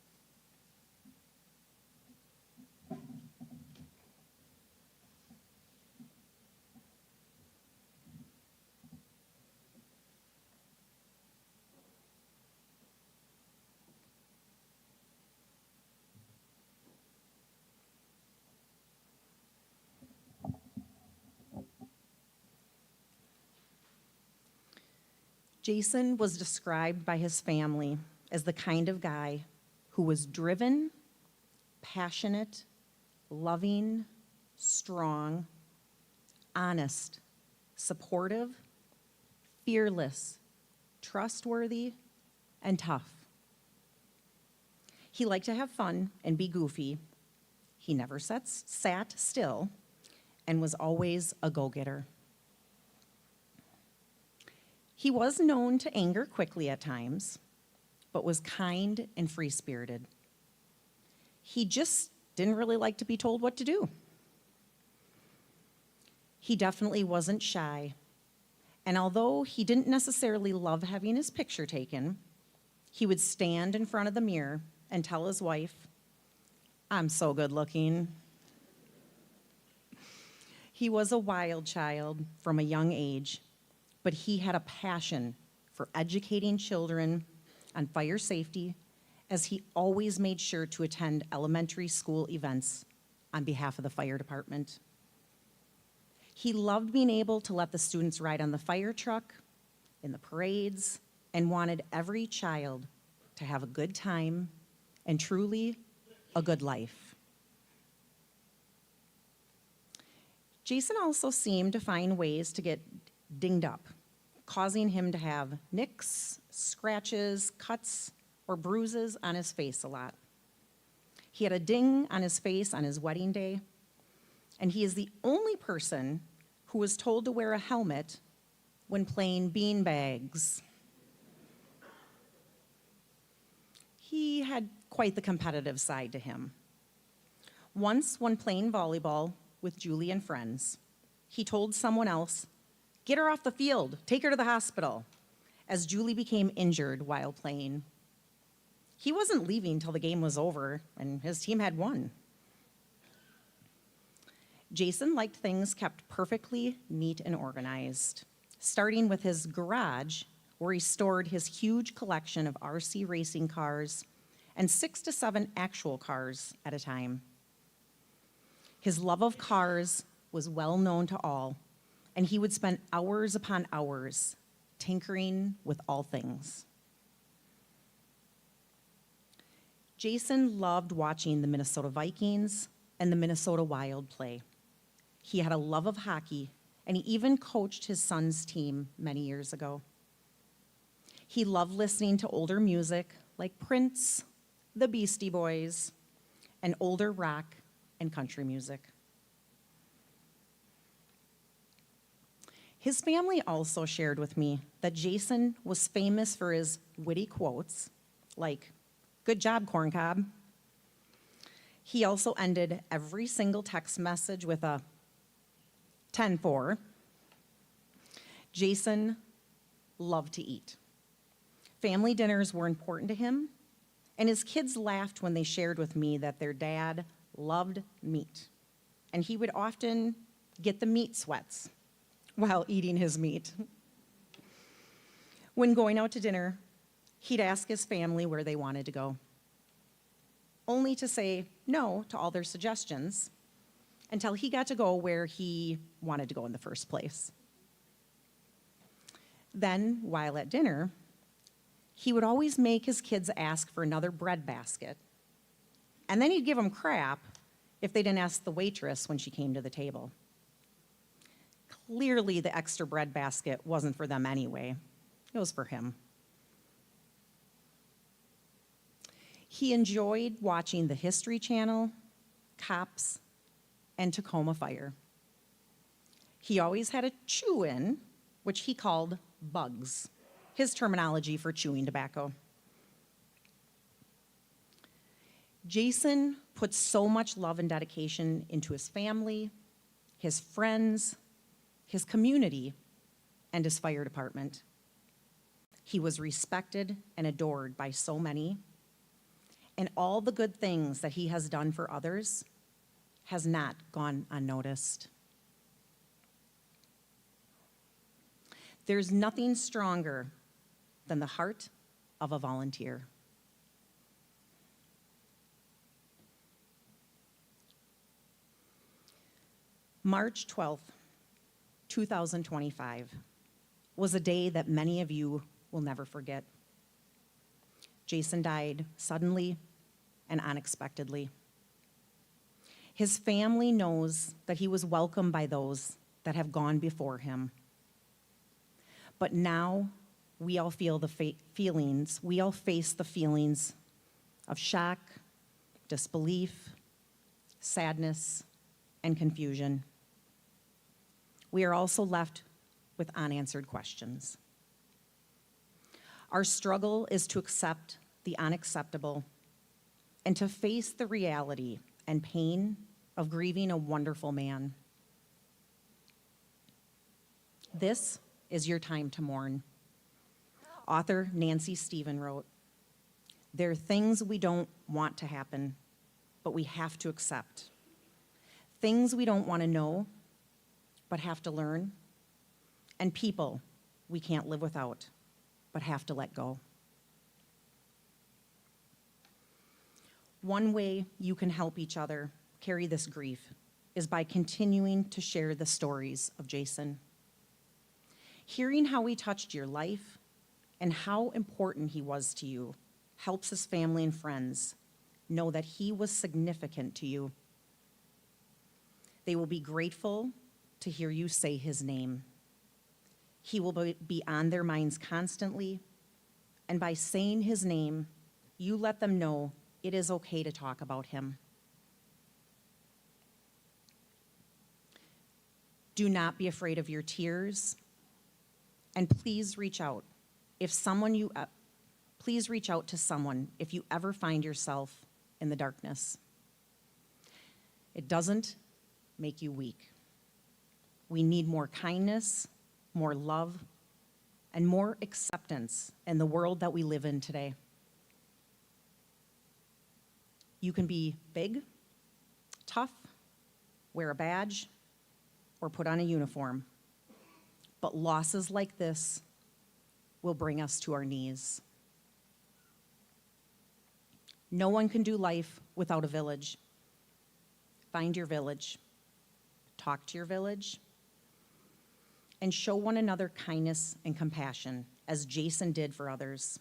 Speaker 1: Jason was described by his family as the kind of guy who was driven, passionate, loving, strong, honest, supportive, fearless, trustworthy, and tough. He liked to have fun and be goofy. He never sat still and was always a go-getter. He was known to anger quickly at times, but was kind and free-spirited. He just didn't really like to be told what to do. He definitely wasn't shy, and although he didn't necessarily love having his picture taken, he would stand in front of the mirror and tell his wife, "I'm so good looking." He was a wild child from a young age, but he had a passion for educating children on fire safety, as he always made sure to attend elementary school events on behalf of the fire department. He loved being able to let the students ride on the fire truck, in the parades, and wanted every child to have a good time and truly a good life. Jason also seemed to find ways to get dinged up, causing him to have nicks, scratches, cuts, or bruises on his face a lot. He had a ding on his face on his wedding day, and he is the only person who was told to wear a helmet when playing beanbags. He had quite the competitive side to him. Once, when playing volleyball with Julie and friends, he told someone else, "Get her off the field, take her to the hospital," as Julie became injured while playing. He wasn't leaving till the game was over and his team had won. Jason liked things kept perfectly neat and organized. starting with his garage, where he stored his huge collection of RC racing cars and 6 to 7 actual cars at a time. His love of cars was well known to all, and he would spend hours upon hours tinkering with all things. Jason loved watching the Minnesota Vikings and the Minnesota Wild play. He had a love of hockey, and he even coached his son's team many years ago. He loved listening to older music like Prince, the Beastie Boys, and older rock and country music. His family also shared with me that Jason was famous for his witty quotes, like, "Good job, corn cob." He also ended every single text message with a 10-4. Jason loved to eat. Family dinners were important to him, and his kids laughed when they shared with me that their dad loved meat, and he would often get the meat sweats while eating his meat. When going out to dinner, he'd ask his family where they wanted to go, only to say no to all their suggestions until he got to go where he wanted to go in the first place. Then, while at dinner, he would always make his kids ask for another bread basket, and then he'd give them crap if they didn't ask the waitress when she came to the table. Clearly, the extra bread basket wasn't for them anyway. It was for him. He enjoyed watching the History Channel, Cops, and Tacoma Fire. He always had a chew-in, which he called bugs, his terminology for chewing tobacco. Jason put so much love and dedication into his family, his friends, his community, and his fire department. He was respected and adored by so many, and all the good things that he has done for others has not gone unnoticed. There's nothing stronger than the heart of a volunteer. March 12th, 2025 was a day that many of you will never forget. Jason died suddenly and unexpectedly. His family knows that he was welcomed by those that have gone before him. But now we all feel the feelings, we all face the feelings of shock, disbelief, sadness, and confusion. We are also left with unanswered questions. Our struggle is to accept the unacceptable and to face the reality and pain of grieving a wonderful man. This is your time to mourn. Author Nancy Stephen wrote, "There are things we don't want to happen, but we have to accept. Things we don't want to know, but have to learn. And people we can't live without, but have to let go." One way you can help each other carry this grief is by continuing to share the stories of Jason. Hearing how he touched your life and how important he was to you helps his family and friends know that he was significant to you. They will be grateful to hear you say his name. He will be on their minds constantly, and by saying his name, you let them know it is okay to talk about him. Do not be afraid of your tears, and please reach out. Please reach out to someone if you ever find yourself in the darkness. It doesn't make you weak. We need more kindness, more love, and more acceptance in the world that we live in today. You can be big, tough, wear a badge, or put on a uniform, but losses like this will bring us to our knees. No one can do life without a village. Find your village, talk to your village, and show one another kindness and compassion, as Jason did for others.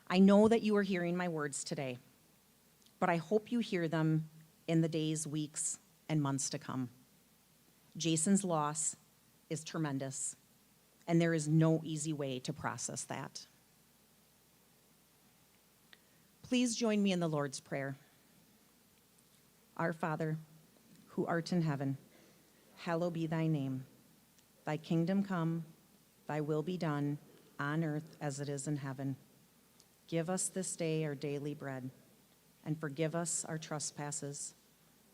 Speaker 1: I know that you are hearing my words today, but I hope you hear them in the days, weeks, and months to come. Jason's loss is tremendous, and there is no easy way to process that. Please join me in the Lord's Prayer. Our Father, who art in heaven, hallowed be thy name. Thy kingdom come, thy will be done, on earth as it is in heaven. Give us this day our daily bread, and forgive us our trespasses,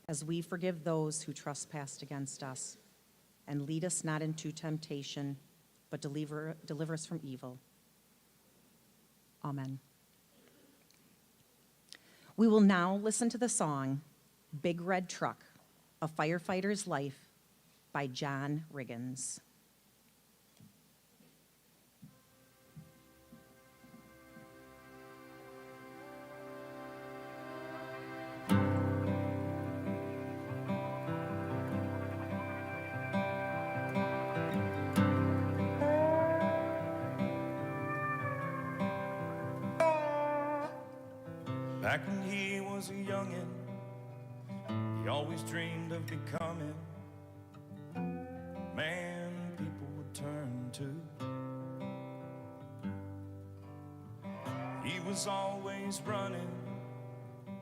Speaker 1: as we forgive those who trespass against us. And lead us not into temptation, but deliver us from evil. Amen. We will now listen to the song, Big Red Truck, A Firefighter's Life by John Riggins.
Speaker 10: Back when he was a youngin', he always dreamed of becoming a man people would turn to. He was always running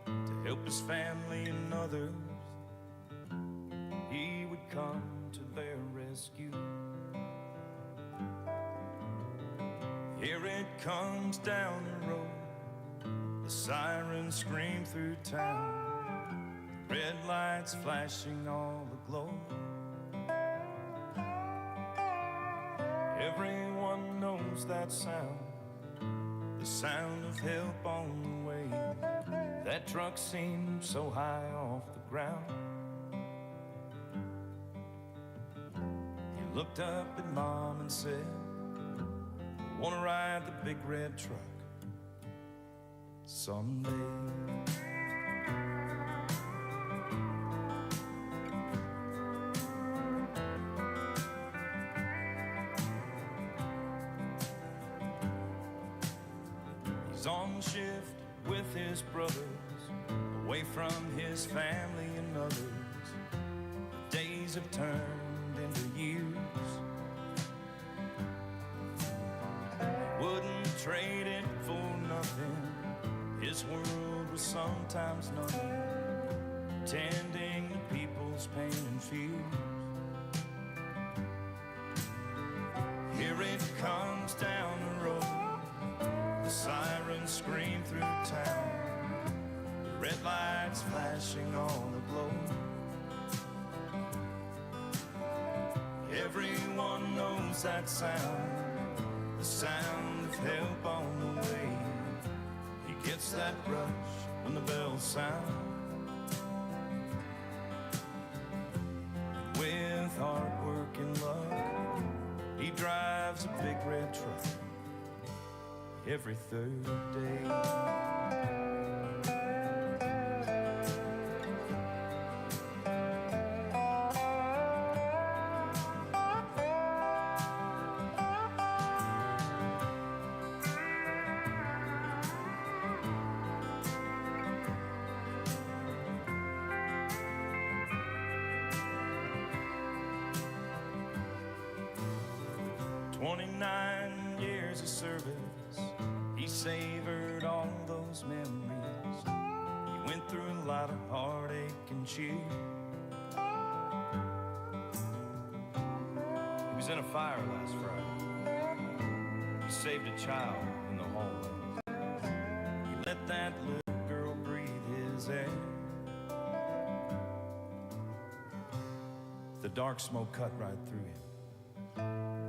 Speaker 10: to help his family and others. He would come to their rescue. Here it comes down the road, the sirens scream through town, red lights flashing all aglow. Everyone knows that sound, the sound of help on the way. That truck seemed so high off the ground. He looked up at Mom and said, "Wanna ride the big red truck someday?" He's on shift with his brothers, away from his family and others. Days have turned into years. Wouldn't trade it for nothing. His world was sometimes nothing, tending to people's pain and fears. Here it comes down the road, the sirens scream through town, the red lights flashing all aglow. Everyone knows that sound, the sound of help on the way. He gets that rush when the bells sound. And with hard work and luck, he drives a big red truck every third day. 29 years of service, he savored all those memories. He went through a lot of heartache and cheer. He was in a fire last Friday. He saved a child in the hallway. He let that little girl breathe his air. The dark smoke cut right through him,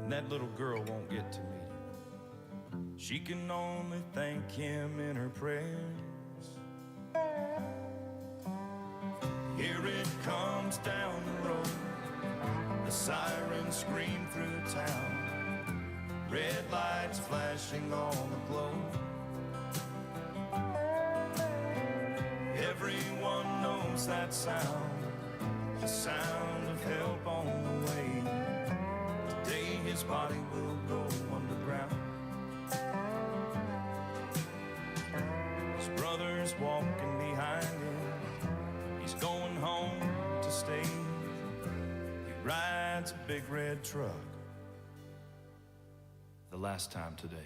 Speaker 10: and that little girl won't get to meet him. She can only thank him in her prayers. Here it comes down the road, the The sirens scream through town, red lights flashing on the globe. Everyone knows that sound, the sound of help on the way. Today his body will go underground. His brother's walking behind him, he's going home to stay. He rides a big red truck the last time today.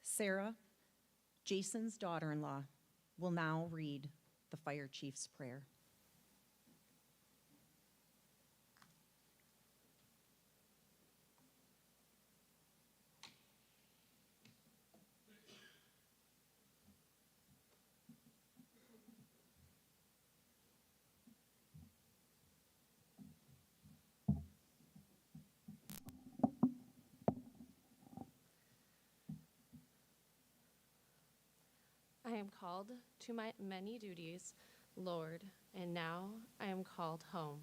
Speaker 1: Sarah, Jason's daughter-in-law, will now read the fire chief's prayer.
Speaker 11: I am called to my many duties, Lord, and now I am called home.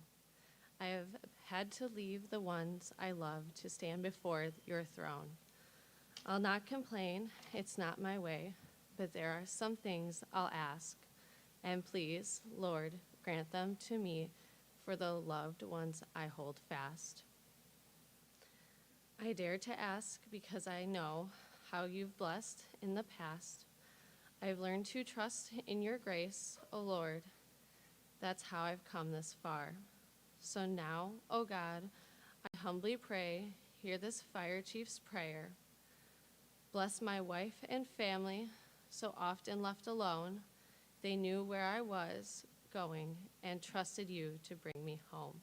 Speaker 11: I have had to leave the ones I love to stand before your throne. I'll not complain, it's not my way, but there are some things I'll ask. And please, Lord, grant them to me for the loved ones I hold fast. I dare to ask because I know how you've blessed in the past. I've learned to trust in your grace, O Lord. That's how I've come this far. So now, O God, I humbly pray, hear this fire chief's prayer. Bless my wife and family, so often left alone. They knew where I was going and trusted you to bring me home.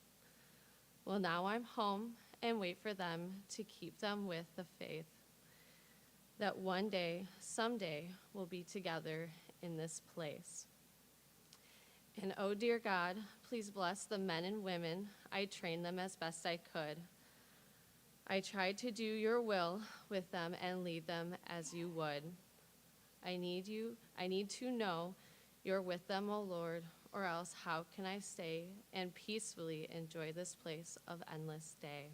Speaker 11: Well, now I'm home and wait for them to keep them with the faith that one day, someday, we'll be together in this place. And oh dear God, please bless the men and women. I trained them as best I could. I tried to do your will with them and lead them as you would. I need to know you're with them, O Lord, or else how can I stay and peacefully enjoy this place of endless day?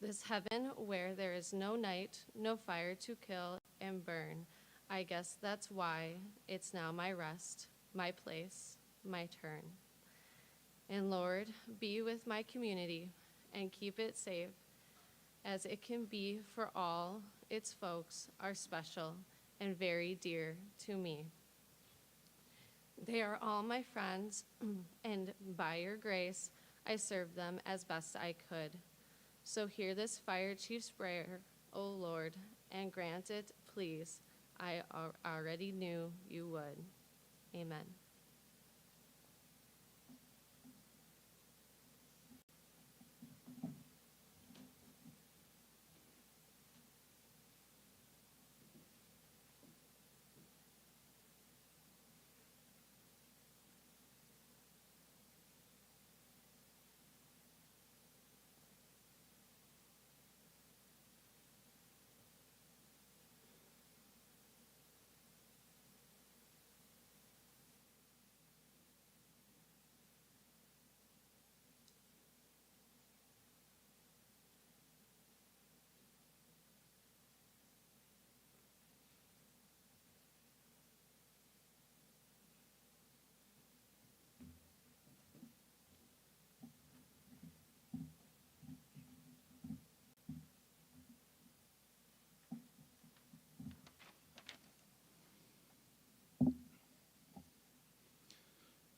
Speaker 11: This heaven where there is no night, no fire to kill and burn. I guess that's why it's now my rest, my place, my turn. And Lord, be with my community and keep it safe as it can be for all its folks are special and very dear to me. They are all my friends, and by your grace, I served them as best I could. So hear this fire chief's prayer, O Lord, and grant it, please. I already knew you would. Amen.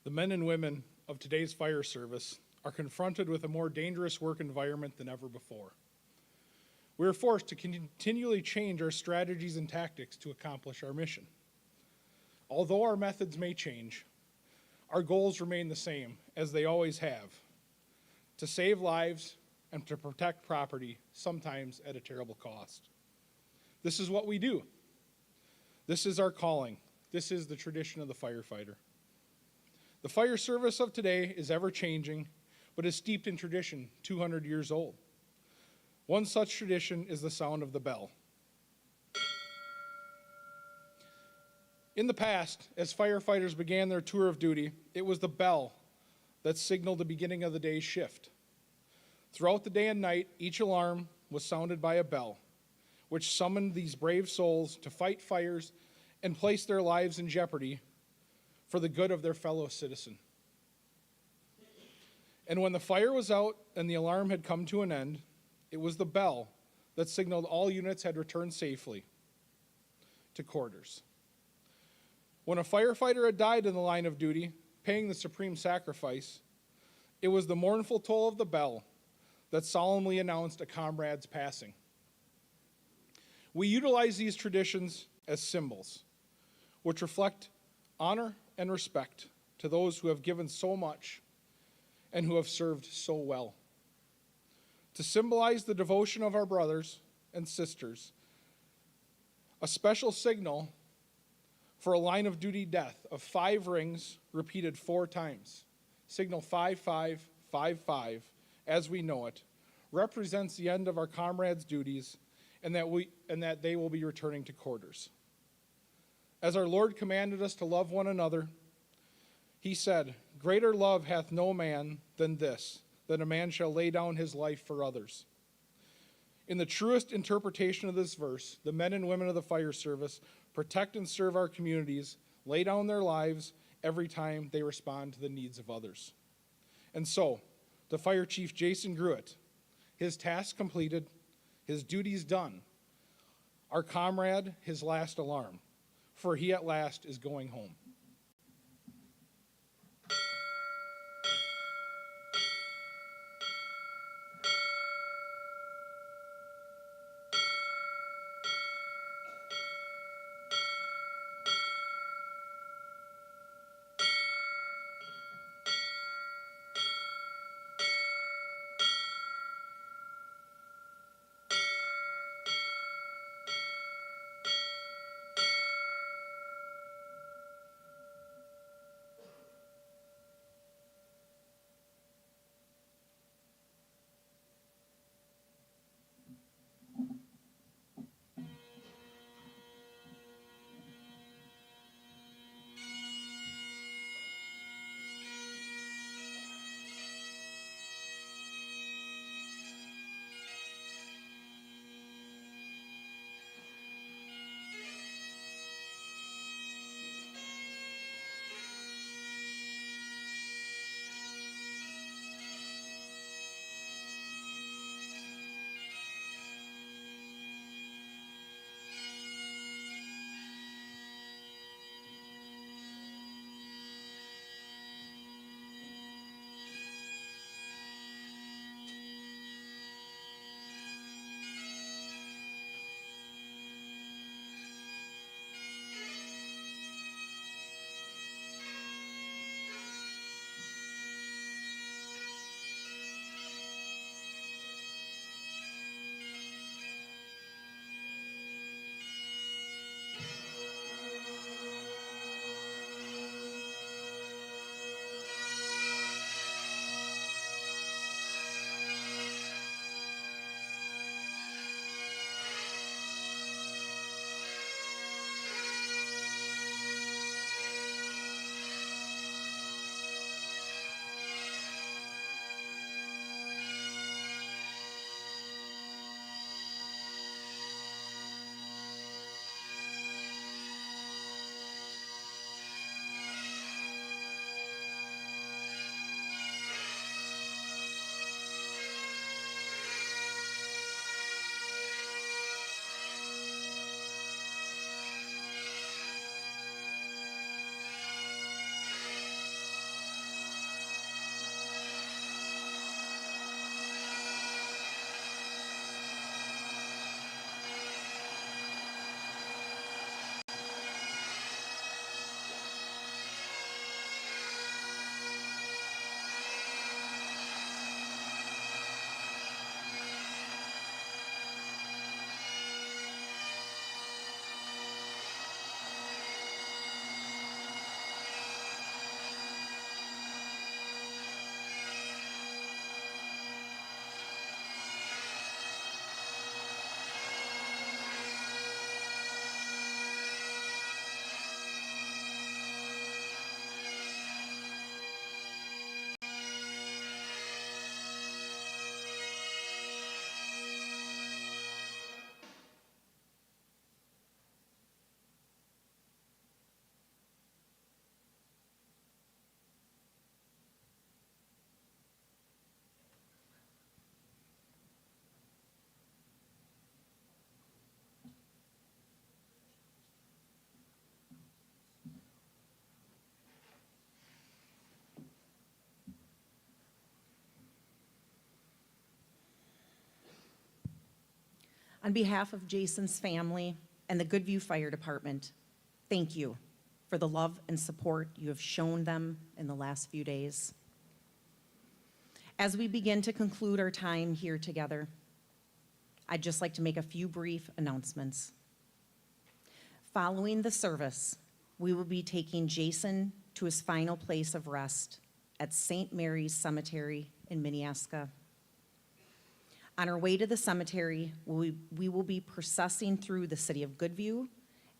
Speaker 12: The men and women of today's fire service are confronted with a more dangerous work environment than ever before. We are forced to continually change our strategies and tactics to accomplish our mission. Although our methods may change, our goals remain the same as they always have: to save lives and to protect property, sometimes at a terrible cost. This is what we do. This is our calling. This is the tradition of the firefighter. The fire service of today is ever-changing, but is steeped in tradition 200 years old. One such tradition is the sound of the bell. In the past, as firefighters began their tour of duty, it was the bell that signaled the beginning of the day's shift. Throughout the day and night, each alarm was sounded by a bell, which summoned these brave souls to fight fires and place their lives in jeopardy for the good of their fellow citizen. And when the fire was out and the alarm had come to an end, it was the bell that signaled all units had returned safely to quarters. When a firefighter had died in the line of duty, paying the supreme sacrifice, it was the mournful toll of the bell that solemnly announced a comrade's passing. We utilize these traditions as symbols, which reflect honor and respect to those who have given so much and who have served so well. To symbolize the devotion of our brothers and sisters, a special signal for a line of duty death of 5 rings repeated 4 times, signal 5555 as we know it, represents the end of our comrades' duties and that they will be returning to quarters. As our Lord commanded us to love one another, he said, "Greater love hath no man than this, that a man shall lay down his life for others." In the truest interpretation of this verse, the men and women of the fire service protect and serve our communities, lay down their lives every time they respond to the needs of others. And so, to Fire Chief Jason Gruett, his task completed, his duties done, our comrade, his last alarm, for he at last is going home.
Speaker 1: On behalf of Jason's family and the Goodview Fire Department, thank you for the love and support you have shown them in the last few days. As we begin to conclude our time here together, I'd just like to make a few brief announcements. Following the service, we will be taking Jason to his final place of rest at St. Mary's Cemetery in Minneaska. On our way to the cemetery, we will be processing through the city of Goodview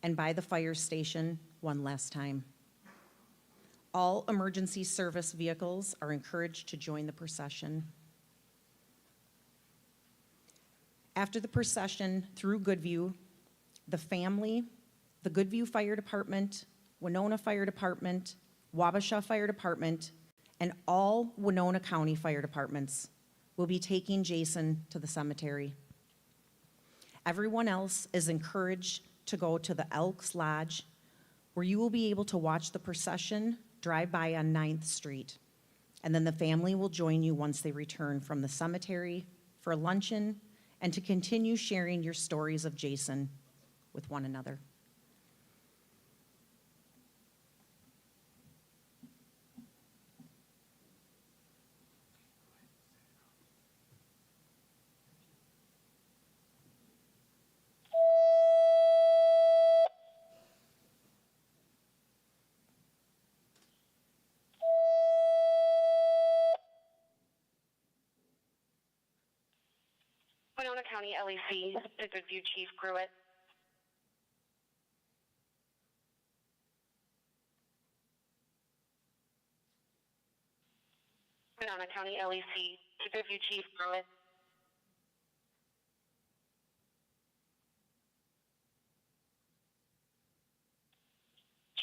Speaker 1: and by the fire station one last time. All emergency service vehicles are encouraged to join the procession. After the procession through Goodview, the family, the Goodview Fire Department, Winona Fire Department, Wabasha Fire Department, and all Winona County Fire Departments will be taking Jason to the cemetery. Everyone else is encouraged to go to the Elks Lodge, where you will be able to watch the procession drive by on 9th Street. And then the family will join you once they return from the cemetery for luncheon and to continue sharing your stories of Jason with one another.
Speaker 13: Winona County LEC to Goodview Chief Gruett. Winona County LEC to Goodview Chief Gruett.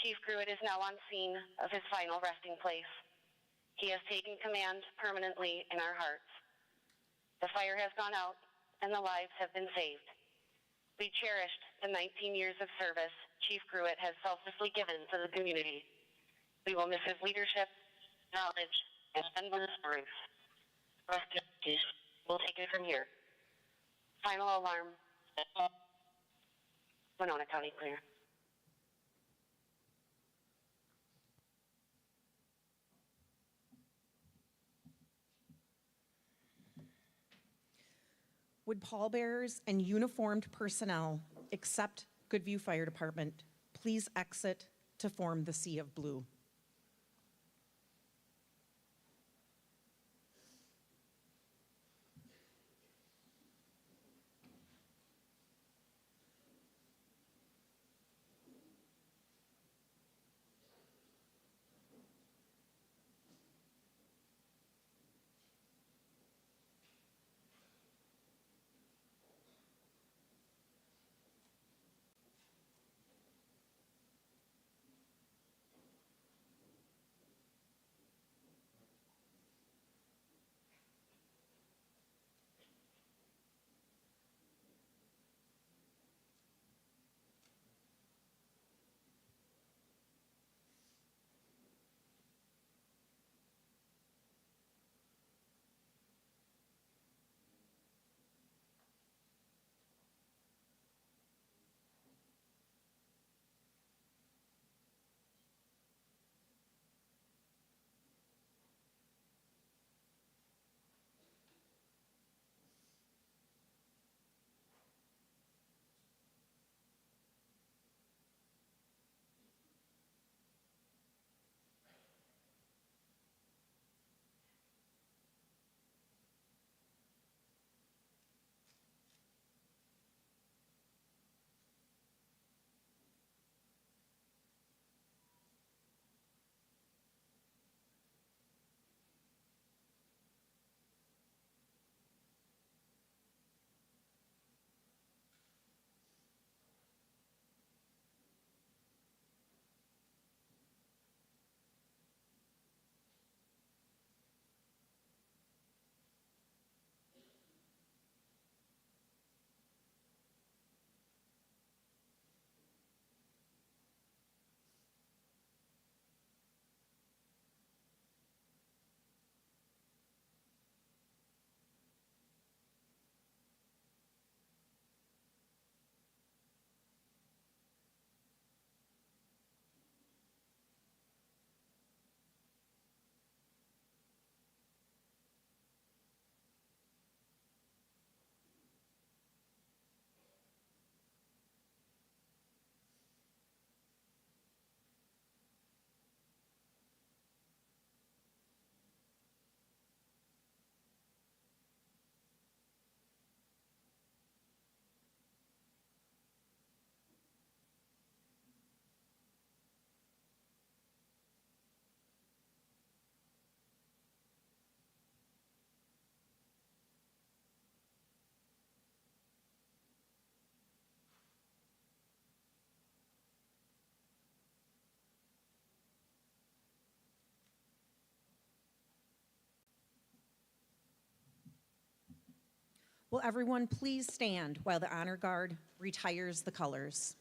Speaker 13: Chief Gruett is now on scene of his final resting place. He has taken command permanently in our hearts. The fire has gone out and the lives have been saved. We cherished the 19 years of service Chief Gruett has selflessly given to the community. We will miss his leadership, knowledge, and endless stories. Rest in peace. We'll take it from here. Final alarm. Winona County clear.
Speaker 1: Would pallbearers and uniformed personnel, except Goodview Fire Department, please exit to form the sea of blue? Will everyone please stand while the honor guard retires the colors?